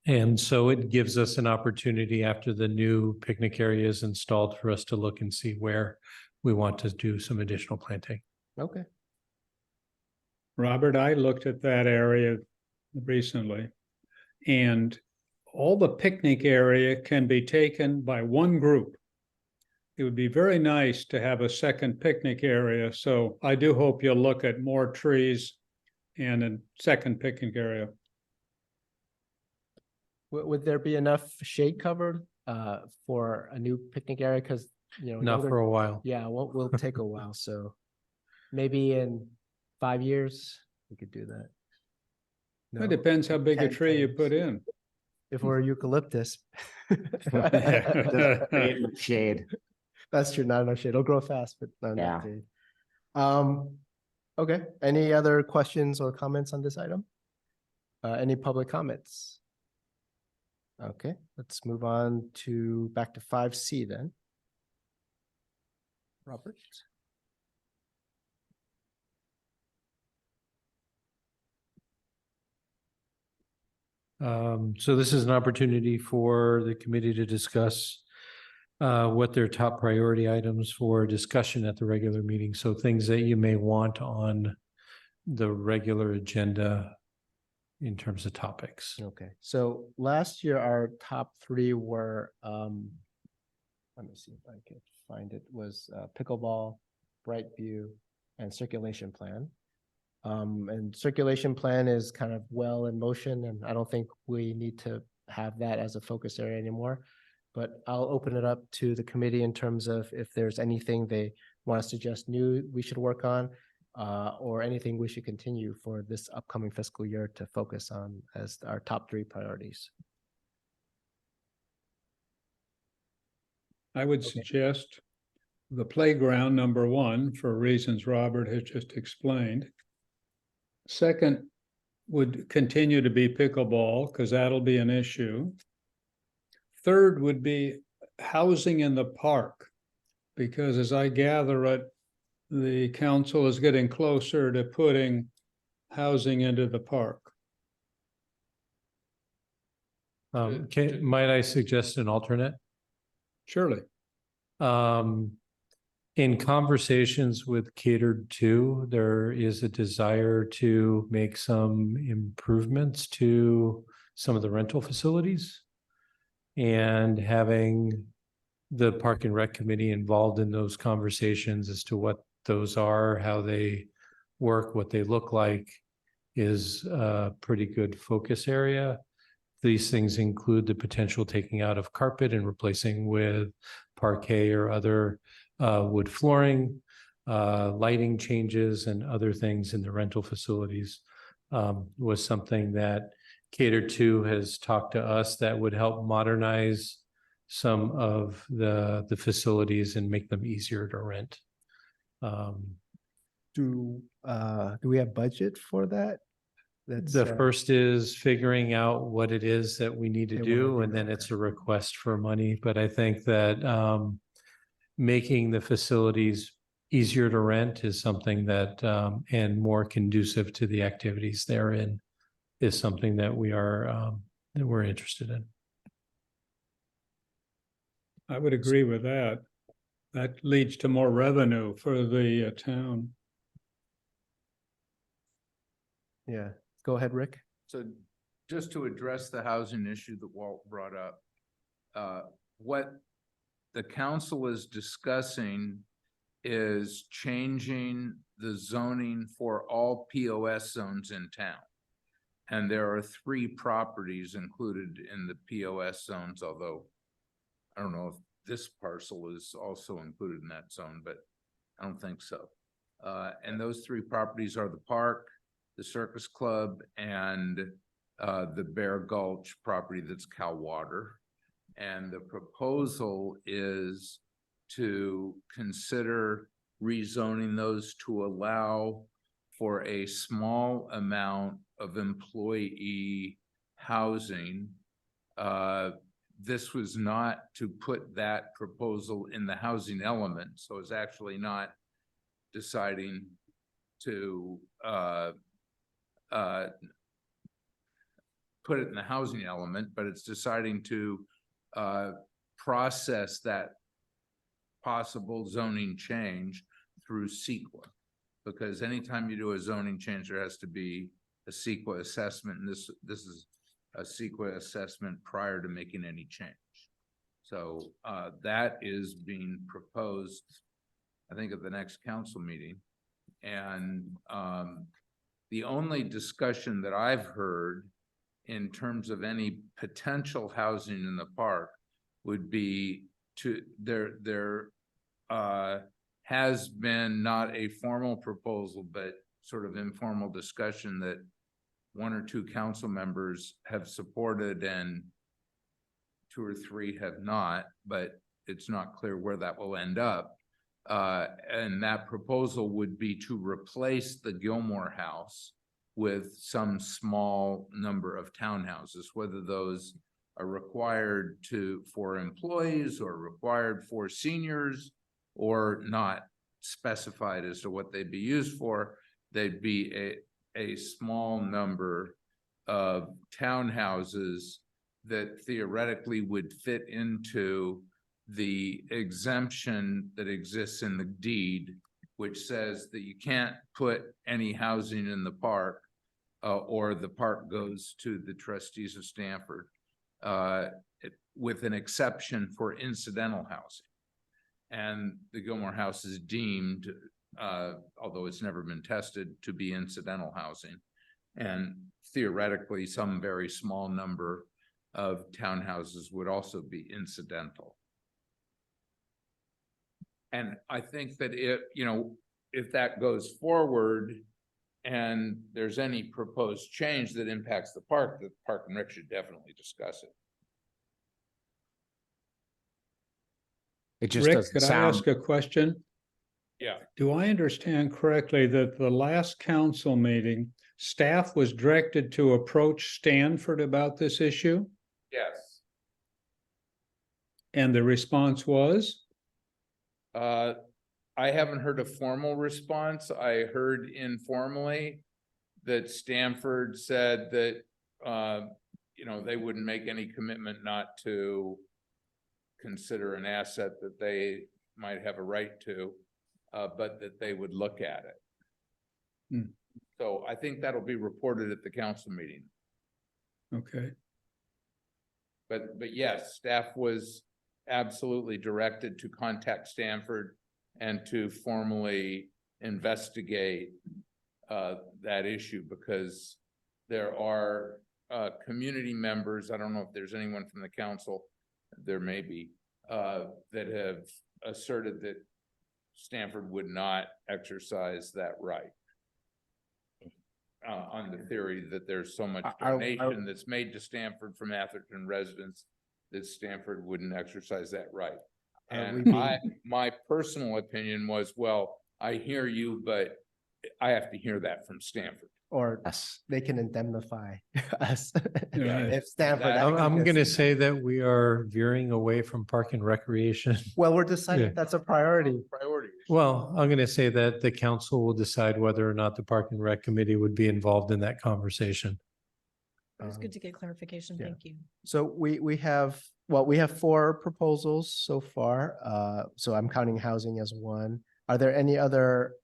And so it gives us an opportunity after the new picnic area is installed for us to look and see where we want to do some additional planting. Okay. Robert, I looked at that area recently, and all the picnic area can be taken by one group. It would be very nice to have a second picnic area, so I do hope you'll look at more trees and a second picnic area. Would there be enough shade cover for a new picnic area? Because, you know, Not younger- for a while. Yeah, will take a while, so maybe in 5 years, we could do that. No? It depends how big a 10 tree you times. put in. If we're eucalyptus. Just create enough shade. That's true, not enough shade. It'll grow fast, but not enough Yeah. shade. Okay, any other questions or comments on this item? Any public comments? Okay, let's move on to back to 5C then. Robert? So this is an opportunity for the committee to discuss what their top priority items for discussion at the regular meeting. So things that you may want on the regular agenda in terms of topics. Okay, so last year, our top three were, let me see if I can find it, was pickleball, Brightview, and circulation plan. And circulation plan is kind of well in motion, and I don't think we need to have that as a focus area anymore. But I'll open it up to the committee in terms of if there's anything they want us to just new we should work on, or anything we should continue for this upcoming fiscal year to focus on as our top three priorities. I would suggest the playground, number one, for reasons Robert has just explained. Second would continue to be pickleball, because that'll be an issue. Third would be housing in the park, because as I gather it, the council is getting closer to putting housing into the park. Might I suggest an alternate? Surely. In conversations with Catered To, there is a desire to make some improvements to some of the rental facilities. And having the Park and Rec Committee involved in those conversations as to what those are, how they work, what they look like, is a pretty good focus area. These things include the potential taking out of carpet and replacing with parquet or other wood flooring, lighting changes and other things in the rental facilities was something that Catered To has talked to us that would help modernize some of the facilities and make them easier to rent. Do we have budget for that? That's The first is figuring out what it is that we need to They wanna do, do, and then okay. it's a request for money. But I think that making the facilities easier to rent is something that and more conducive to the activities therein is something that we're interested in. I would agree with that. That leads to more revenue for the town. Yeah, go ahead, Rick. So just to address the housing issue that Walt brought up, what the council is discussing is changing the zoning for all POS zones in town. And there are 3 properties included in the POS zones, although I don't know if this parcel is also included in that zone, but I don't think so. And those 3 properties are the park, the Circus Club, and the Bear Gulch property that's Cal Water. And the proposal is to consider rezoning those to allow for a small amount of employee housing. This was not to put that proposal in the housing element, so it's actually not deciding to put it in the housing element, but it's deciding to process that possible zoning change through CEQA. Because anytime you do a zoning change, there has to be a CEQA assessment, and this is a CEQA assessment prior to making any change. So that is being proposed, I think, at the next council meeting. And the only discussion that I've heard in terms of any potential housing in the park would be to there has been not a formal proposal, but sort of informal discussion that 1 or 2 council members have supported and 2 or 3 have not, but it's not clear where that will end up. And that proposal would be to replace the Gilmore House with some small number of townhouses, whether those are required for employees or required for seniors or not specified as to what they'd be used for. They'd be a small number of townhouses that theoretically would fit into the exemption that exists in the deed, which says that you can't put any housing in the park or the park goes to the trustees of Stanford, with an exception for incidental housing. And the Gilmore House is deemed, although it's never been tested, to be incidental housing. And theoretically, some very small number of townhouses would also be incidental. And I think that if that goes forward and there's any proposed change that impacts the Park and Rec should definitely discuss it. It just Rick, doesn't could I sound. ask a question? Yeah. Do I understand correctly that the last council meeting, staff was directed to approach Stanford about this issue? Yes. And the response was? I haven't heard a formal response. I heard informally that Stanford said that, they wouldn't make any commitment not to consider an asset that they might have a right to, but that they would look at it. Hmm. So I think that'll be reported at the council meeting. Okay. But yes, staff was absolutely directed to contact Stanford and to formally investigate that issue, because there are community members, I don't know if there's anyone from the council, there may be, that have asserted that Stanford would not exercise that right. On the theory that there's so much donation that's made to Stanford from Atherton residents that Stanford wouldn't exercise that right. And my personal opinion was, well, I hear you, but I have to hear that from Stanford. Or Yes. they can indemnify us. Right. If Stanford. That- I'm actually gonna gets- say that we are veering away from Park and Recreation. Well, we're deciding Yeah. that's a priority. Priority. Well, I'm gonna say that the council will decide whether or not the Park and Rec Committee would be involved in that conversation. It was Um, good to get clarification. yeah. Thank you. So we have 4 proposals so far. So I'm counting housing as one. Are there any other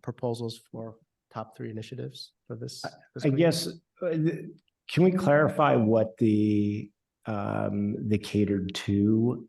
proposals for top 3 initiatives for this? I fiscal year? guess, can we clarify what the catered to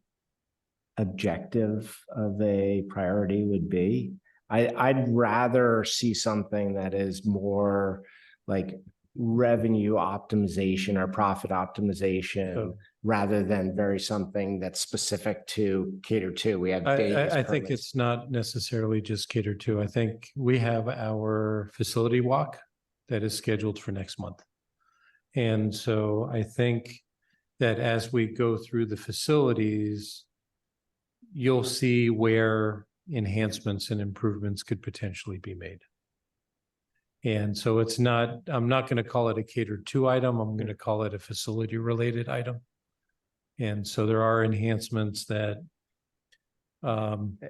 objective of a priority would be. I'd rather see something that is more like revenue optimization or profit optimization So- rather than very something that's specific to cater to. We have days. I think permits. it's not necessarily just catered to. I think we have our facility walk that is scheduled for next month. And so I think that as we go through the facilities, you'll see where enhancements and improvements could potentially be made. And so it's not, I'm not going to call it a catered to item. I'm going to call it a facility related item. And so there are enhancements that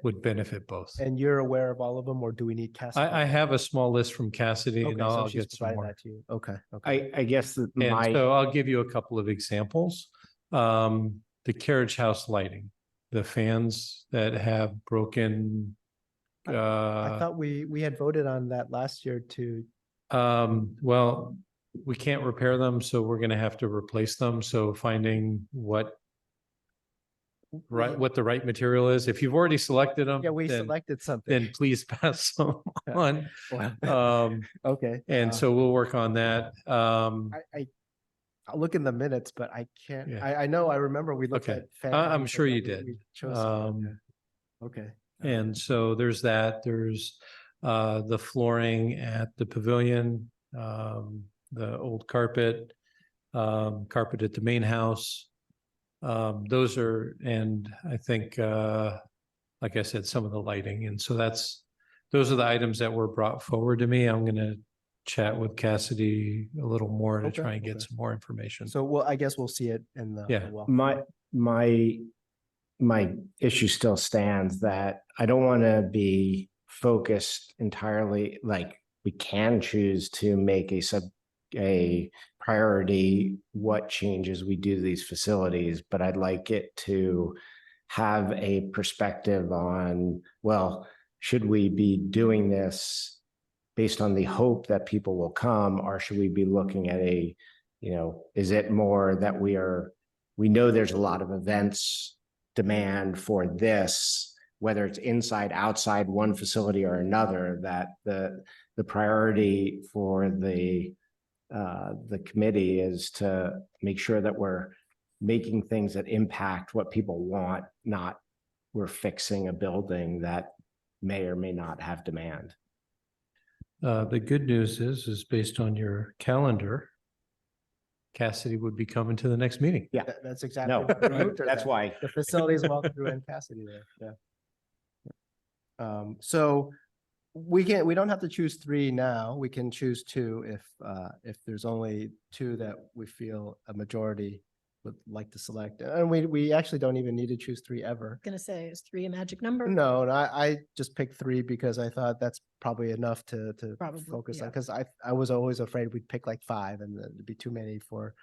would benefit both. And you're aware of all of them, or do we need Cassidy? I have a small list from Cassidy and Okay, so I'll she's get some provided more. that to you. Okay, okay. I guess that And my, so I'll give you a couple of examples. The carriage house lighting, the fans that have broken. I thought we had voted on that last year to, Well, we can't repair them, so we're gonna have to replace them. So finding what the right material is. If you've already selected them, yeah, we then selected something. then please pass them Yeah. on. Well, okay. And so we'll work on that. I'll look in the minutes, but I can't, Yeah. I know, I remember we looked Okay. at. fan I'm counts sure and you then did. we chose someone, yeah. Okay. And so there's that, there's the flooring at the pavilion, the old carpet, carpet at the main house. Those are, and I think, like I said, some of the lighting. And so those are the items that were brought forward to me. I'm gonna chat with Cassidy a little more to Okay, try and get okay. some more information. So well, I guess we'll see it in the. Yeah. walk. my issue still stands that I don't want to be focused entirely, like we can choose to make a priority what changes we do to these facilities, but I'd like it to have a perspective on, well, should we be doing this based on the hope that people will come, or should we be looking at is it more that we know there's a lot of events demand for this, whether it's inside, outside one facility or another, that the priority for the committee is to make sure that we're making things that impact what people want, not we're fixing a building that may or may not have demand. The good news is based on your calendar, Cassidy would be coming to the next meeting. Yeah, That's exactly. no, what we moved her that's there. why. The facilities walkthrough and Cassidy there, yeah. So we don't have to choose 3 now. We can choose 2 if there's only 2 that we feel a majority would like to select. And we actually don't even need to choose 3 ever. Gonna say, is 3 a magic number? No, I just picked 3 because I thought that's probably enough to Probably, focus on, yeah. because I was always afraid we'd pick like 5 and then it'd be too many for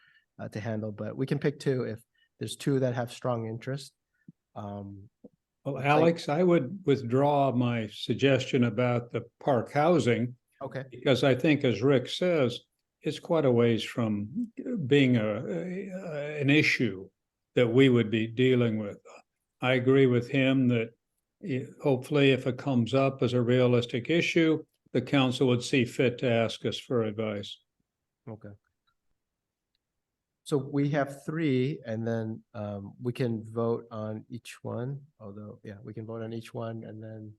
to handle, but we can pick 2 if there's 2 that have strong interest. Well, Looks like- Alex, I would withdraw my suggestion about the park housing, Okay, because I think, as Rick says, it's quite a ways from being an issue that we would be dealing with. I agree with him that hopefully if it comes up as a realistic issue, the council would see fit to ask us for advice. okay. So we have 3 and then we can vote on each one, although, yeah, we can vote on each one and then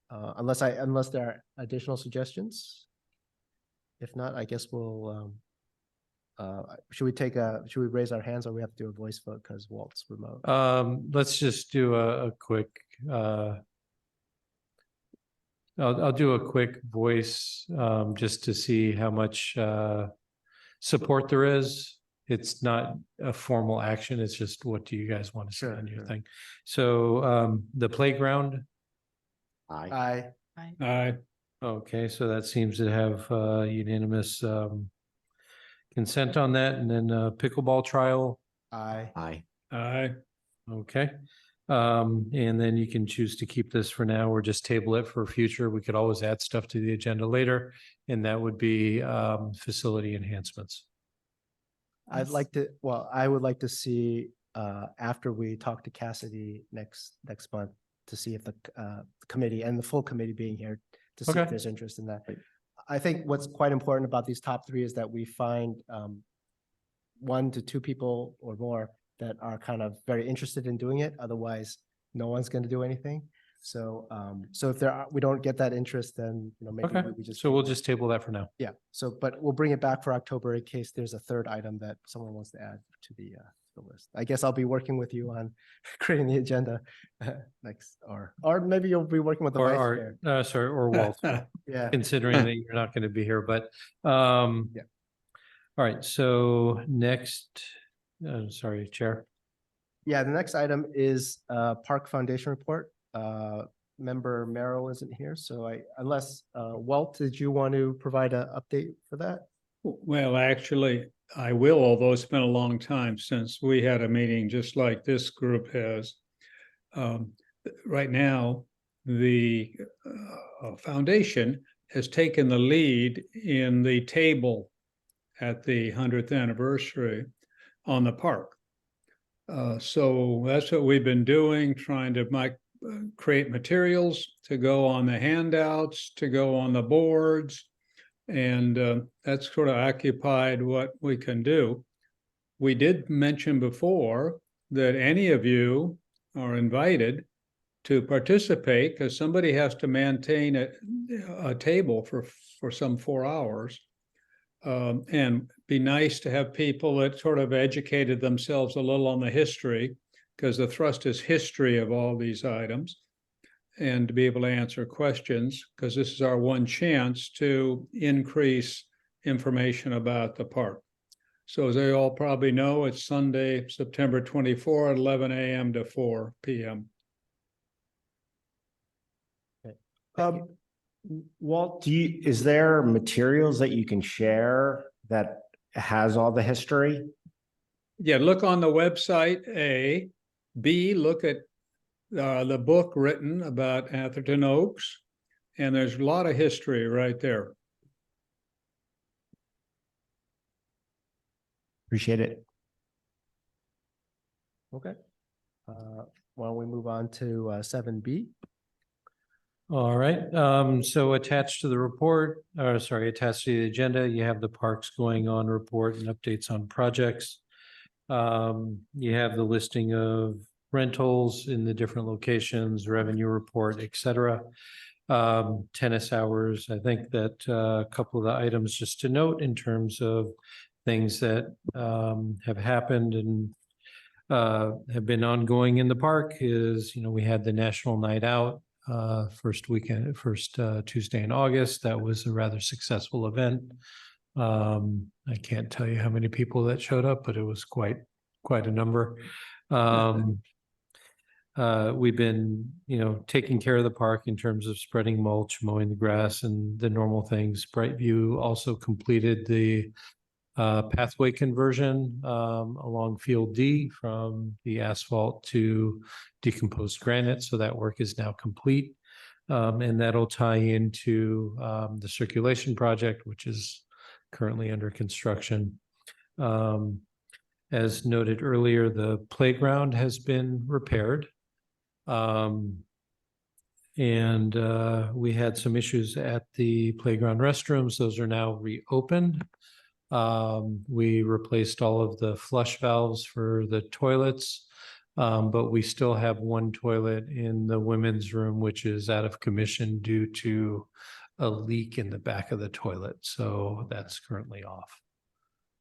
unless there are additional suggestions. If not, I guess we'll should we raise our hands, or we have to do a voice vote because Walt's remote? Let's just do a quick, I'll do a quick voice, just to see how much, support there is. It's not a formal action. It's just, what do you guys want to see Sure, on your sure. thing? So, the playground, I I, okay, so that seems to have, unanimous, consent on that, and then, pickleball trial, Aye. okay. And then you can choose to keep this for now or just table it for future. We could always add stuff to the agenda later, and that would be, facility enhancements. I would like to see after we talk to Cassidy next month to see if the committee and the full committee being here to see if Okay. there's interest in that. I think what's quite important about these top three is that we find 1 to 2 people or more that are kind of very interested in doing it. Otherwise, no one's going to do anything. So, so if we don't get that interest, then, maybe Okay, we just. so we'll just table that for now. Yeah, so, but we'll bring it back for October in case there's a third item that someone wants to add to the list. I guess I'll be working with you on creating the agenda next, or maybe you'll be working with the vice chair. Or Walt, Yeah, considering that you're not going to be here, but, Yeah. All right, so next, sorry, Chair. yeah, the next item is Park Foundation report. Member Merrill isn't here, so unless Walt, did you want to provide an update for that? Well, actually, I will, although it's been a long time since we had a meeting just like this group has. Right now, the foundation has taken the lead in the table at the 100th anniversary on the park. So that's what we've been doing, trying to create materials to go on the handouts, to go on the boards. And that's sort of occupied what we can do. We did mention before that any of you are invited to participate because somebody has to maintain a table for some 4 hours. And be nice to have people that sort of educated themselves a little on the history, because the thrust is history of all these items, and to be able to answer questions, because this is our one chance to increase information about the park. So as they all probably know, it's Sunday, September 24 at 11 a.m. to 4 p.m. Walt, is there materials that you can share that has all the history? Yeah, look on the website, A. B, look at the book written about Atherton Oaks, and there's a lot of history right there. Appreciate it. Okay. Why don't we move on to 7B? All right, so attached to the report, attached to the agenda, you have the parks going on report and updates on projects. You have the listing of rentals in the different locations, revenue report, et cetera. Tennis hours, I think that a couple of the items just to note in terms of things that have happened and have been ongoing in the park is, we had the National Night Out first Tuesday in August. That was a rather successful event. I can't tell you how many people that showed up, but it was quite a number. We've been, taking care of the park in terms of spreading mulch, mowing the grass, and the normal things. Brightview also completed the pathway conversion along Field D from the asphalt to decomposed granite. So that work is now complete. And that'll tie into the circulation project, which is currently under construction. As noted earlier, the playground has been repaired. And we had some issues at the playground restrooms. Those are now reopened. We replaced all of the flush valves for the toilets, but we still have one toilet in the women's room, which is out of commission due to a leak in the back of the toilet. So that's currently off.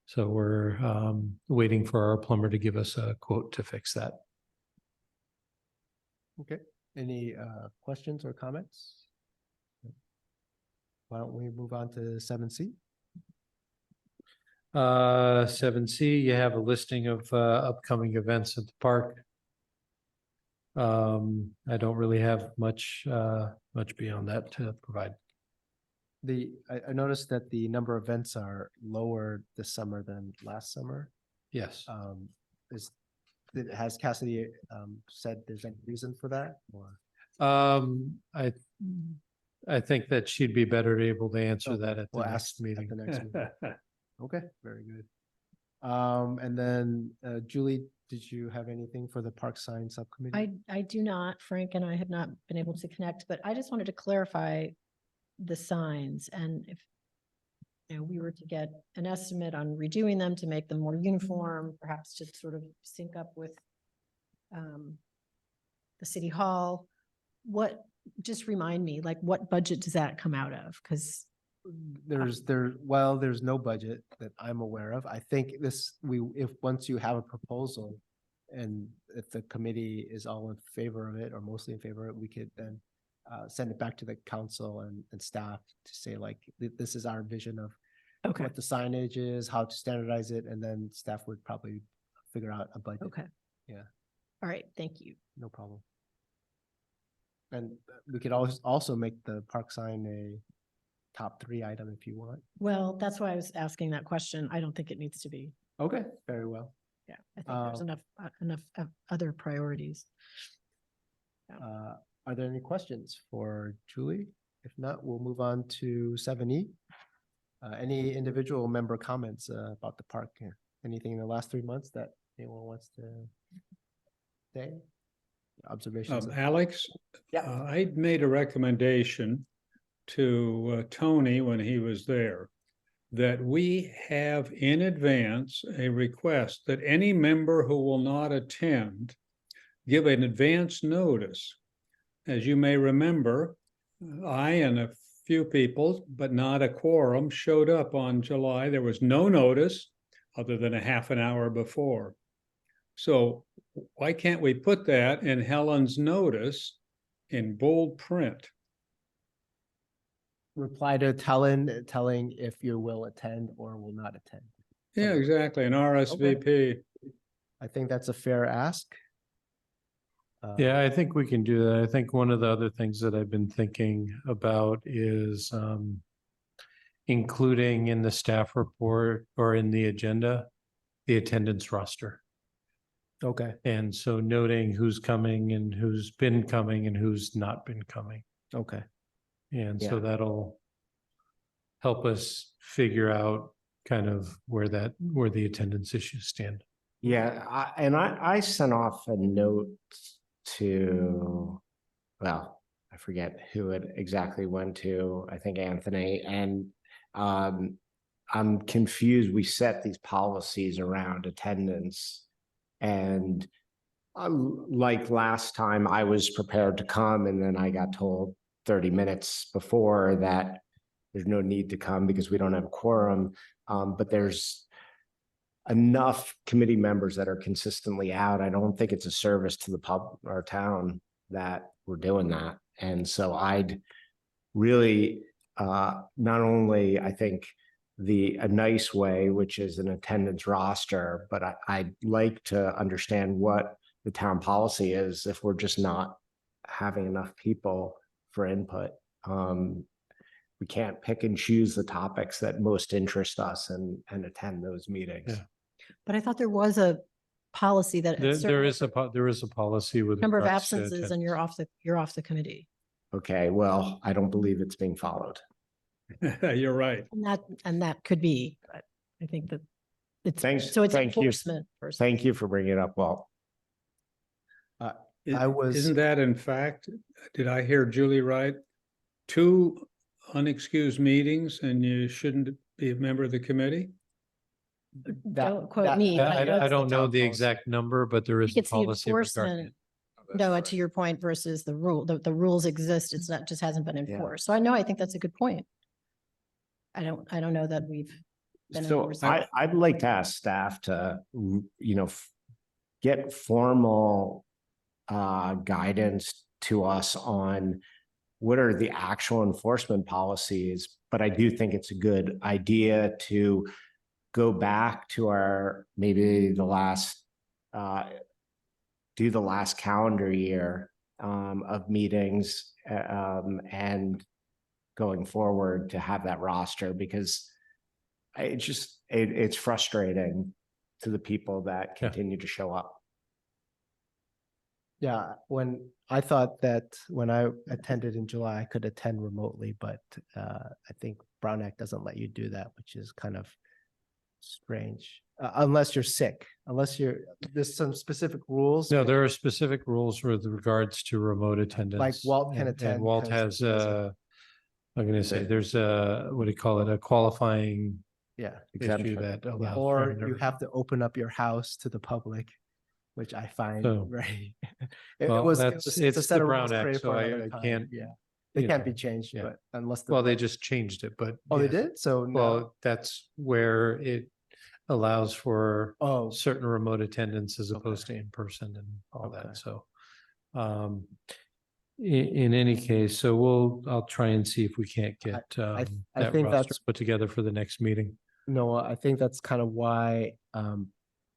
So we're waiting for our plumber to give us a quote to fix that. Okay, any questions or comments? Why don't we move on to 7C? 7C, you have a listing of upcoming events at the park. I don't really have much beyond that to provide. I noticed that the number of events are lower this summer than last summer. Yes. Has Cassidy said there's any reason for that, or? I think that she'd be better able to answer that at the We'll next ask meeting. at the next meeting. Okay, very good. And then Julie, did you have anything for the park sign subcommittee? I do not, Frank and I have not been able to connect, but I just wanted to clarify the signs and if we were to get an estimate on redoing them to make them more uniform, perhaps to sort of sync up with the city hall, just remind me, like, what budget does that come out of? Because There's no budget that I'm aware of. I think once you have a proposal and if the committee is all in favor of it or mostly in favor of it, we could then send it back to the council and staff to say like, this is our vision of okay, what the signage is, how to standardize it, and then staff would probably figure out a budget. okay. Yeah. All right, thank you. No problem. And we could also make the park sign a top 3 item if you want. Well, that's why I was asking that question. I don't think it needs to be. Okay, very well. Yeah, I think there's Um, enough other priorities. Are there any questions for Julie? If not, we'll move on to 7E. Any individual member comments about the park? Anything in the last 3 months that anyone wants to say? Observations? Alex? Yeah. I made a recommendation to Tony when he was there that we have in advance a request that any member who will not attend give an advance notice. As you may remember, I and a few people, but not a quorum, showed up on July. There was no notice other than a half an hour before. So why can't we put that in Helen's notice in bold print? Reply to telling if you will attend or will not attend. Yeah, exactly, an RSVP. I think that's a fair ask. Yeah, I think we can do that. I think one of the other things that I've been thinking about is including in the staff report or in the agenda, the attendance roster. Okay, And so noting who's coming and who's been coming and who's not been coming. okay. And so Yeah. that'll help us figure out kind of where the attendance issues stand. Yeah, I sent off a note to, well, I forget who it exactly went to, I think Anthony, and I'm confused. We set these policies around attendance. And like last time, I was prepared to come and then I got told 30 minutes before that there's no need to come because we don't have a quorum. But there's enough committee members that are consistently out. I don't think it's a service to the our town that we're doing that. And so I'd really not only, I think, a nice way, which is an attendance roster, but I'd like to understand what the town policy is if we're just not having enough people for input. We can't pick and choose the topics that most interest us and attend those meetings. Yeah. But I thought there was a policy that. There is a policy with Number of regards to absences and attendance. you're off the committee. Okay, well, I don't believe it's being followed. You're right. And that could be, but I think that it's, Thanks- so it's thank you. enforcement. versus- Thank you for bringing it up, Walt. Isn't that in fact, did I hear Julie right? 2 unexcused meetings and you shouldn't be a member of the committee? Don't quote me. but I know I it's don't the know town the policy. exact number, but there is a It's the policy regarding enforcement. it. No, to your point versus the rule, the rules exist. It's not, just hasn't been enforced. So I think that's a good point. I don't know that we've been So enforcing. I'd like to ask staff to, get formal guidance to us on what are the actual enforcement policies. But I do think it's a good idea to go back to maybe the last, do the last calendar year of meetings and going forward to have that roster, because it's frustrating to the people that continue to show up. Yeah, when I thought that when I attended in July, I could attend remotely, but I think Brown Act doesn't let you do that, which is kind of strange, unless you're sick, there's some specific rules. No, there are specific rules with regards to remote attendance. Walt can and- attend And Walt because has, he doesn't- I'm gonna say, there's a, what do you call it, a qualifying Yeah. issue Exemption. that Yeah, allows. or for you everyone. have to open up your house to the public, which I find So- very. It Well, was, it's a the set of Brown rules Act, created so for I another time. can't, Yeah, they you can't be know, changed, yeah. but unless. the Well, they board- just changed it, but. Oh, they yeah. did? So now, Well, that's where it allows for oh, certain remote attendance as Okay. opposed to in person and all Okay. that, so. In any case, so I'll try and see if we can't get I that think roster that's- put together for the next meeting. no, I think that's kind of why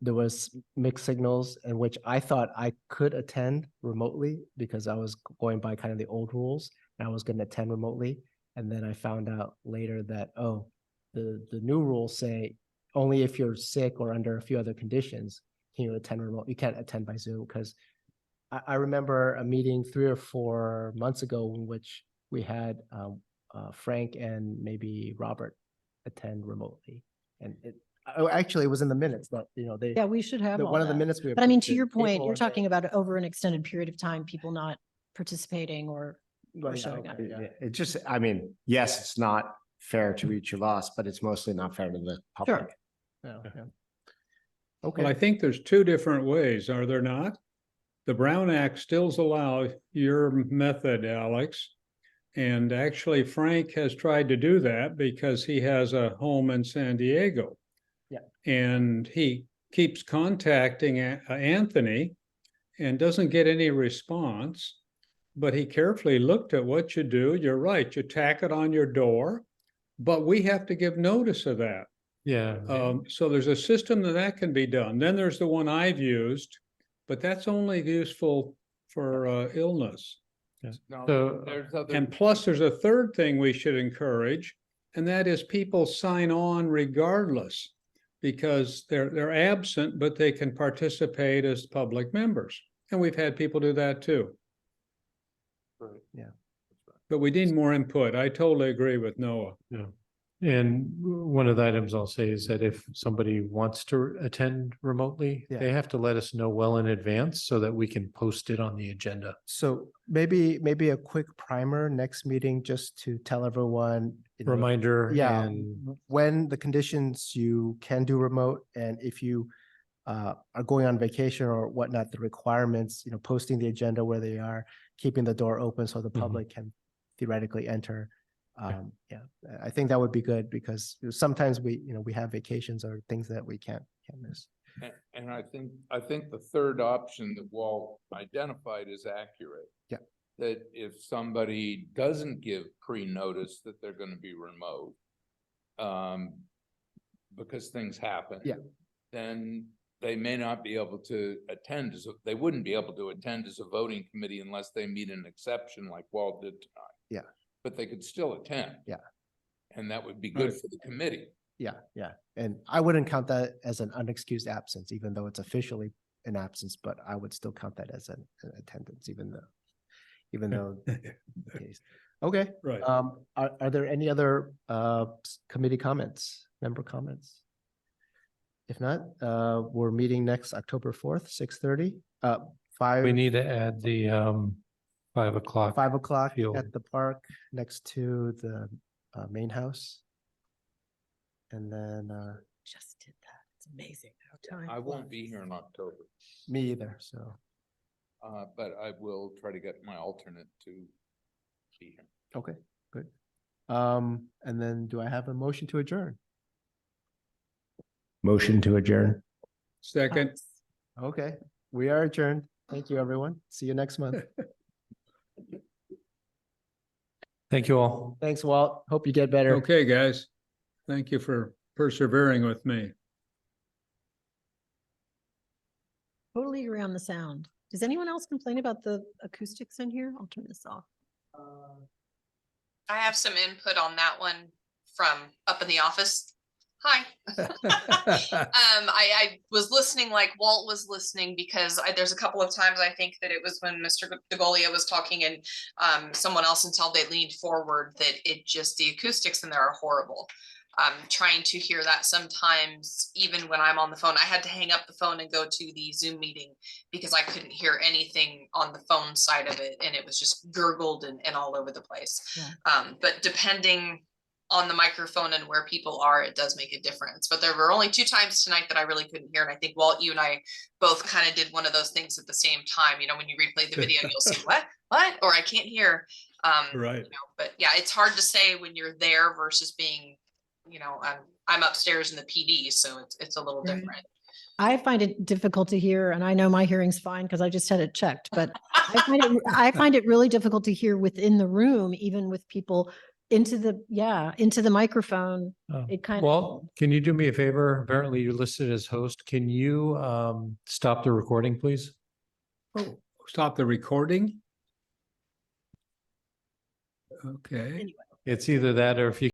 there was mixed signals in which I thought I could attend remotely because I was going by kind of the old rules and I was going to attend remotely. And then I found out later that, oh, the new rules say only if you're sick or under a few other conditions can you attend remote. You can't attend by Zoom because I remember a meeting 3 or 4 months ago in which we had Frank and maybe Robert attend remotely. And actually, it was in the minutes that, they, Yeah, we should have all one of the that. minutes we. But I mean, approved to in your point, April you're or talking May. about over an extended period of time, people not participating or Well, yeah, showing up. okay, yeah. It just, I mean, yes, it's not fair to each of us, but it's mostly not fair to the public. Yeah, yeah. Well, I Okay, think there's two different ways, are there not? The Brown Act stills allow your method, Alex. And actually Frank has tried to do that because he has a home in San Diego. Yeah. And he keeps contacting Anthony and doesn't get any response. But he carefully looked at what you do. You're right, you tack it on your door, but we have to give notice of that. Yeah. So there's a system that can be done. Then there's the one I've used, but that's only useful for illness. No, So- there's other. And plus, there's a third thing we should encourage, and that is people sign on regardless. Because they're absent, but they can participate as public members. And we've had people do that too. Right. Yeah. But we need more input. I totally agree with Noah. Yeah. And one of the items I'll say is that if somebody wants to attend remotely, Yeah. they have to let us know well in advance so that we can post it on the agenda. so maybe a quick primer next meeting, just to tell everyone. Reminder Yeah, and when the conditions you can do remote, and if you are going on vacation or whatnot, the requirements, posting the agenda where they are, keeping the door open so the Mhm. public can theoretically enter. Yeah, I think that would be good because sometimes we have vacations or things that we can't miss. And I think the third option that Walt identified is accurate. Yeah. That if somebody doesn't give pre-notice that they're gonna be remote, because things happen. Yeah. Then they may not be able to attend they wouldn't be able to attend as a voting committee unless they meet an exception like Walt did tonight. Yeah. But they could still attend. Yeah. And that would be good Right. for the committee. Yeah, yeah. And I wouldn't count that as an unexcused absence, even though it's officially an absence, but I would still count that as an attendance, even though the case. Okay, Right. are there any other committee comments, member comments? If not, we're meeting next October 4th, 6:30, we need to add the 5 o'clock. 5 o'clock field. at the park next to the main house. And then Just did that. It's amazing how time. I won't be flies. here in October, me either, so, but I will try to get my alternate to be here. okay, good. And then do I have a motion to adjourn? Motion to adjourn. Second. Okay, we are adjourned. Thank you, everyone. See you next month. Thank you all. Thanks, Walt. Hope you get better. Okay, guys. Thank you for persevering with me. Totally agree on the sound. Does anyone else complain about the acoustics in here? I'll turn this off. I have some input on that one from up in the office. Hi. I was listening like Walt was listening because there's a couple of times I think that it was when Mr. DeGolia was talking and someone else until they leaned forward that the acoustics in there are horrible. trying to hear that sometimes, even when I'm on the phone. I had to hang up the phone and go to the Zoom meeting because I couldn't hear anything on the phone side of it, and it was just gurgled and all over the place. Yeah. But depending on the microphone and where people are, it does make a difference. But there were only 2 times tonight that I really couldn't hear. And I think Walt, you and I both kind of did one of those things at the same time. You know, when you replay the video, you'll see what, or I can't hear. Right. You know, but yeah, it's hard to say when you're there versus being, you know, I'm upstairs in the PD, so it's a little Right. different. I find it difficult to hear, and I know my hearing's fine because I just had it checked, but I find it really difficult to hear within the room, even with people into the microphone. Oh, It kind of, Walt, can you do me a favor? Apparently you're listed as host. Can you stop the recording, please? Oh, stop the recording? Okay. It's either that or if you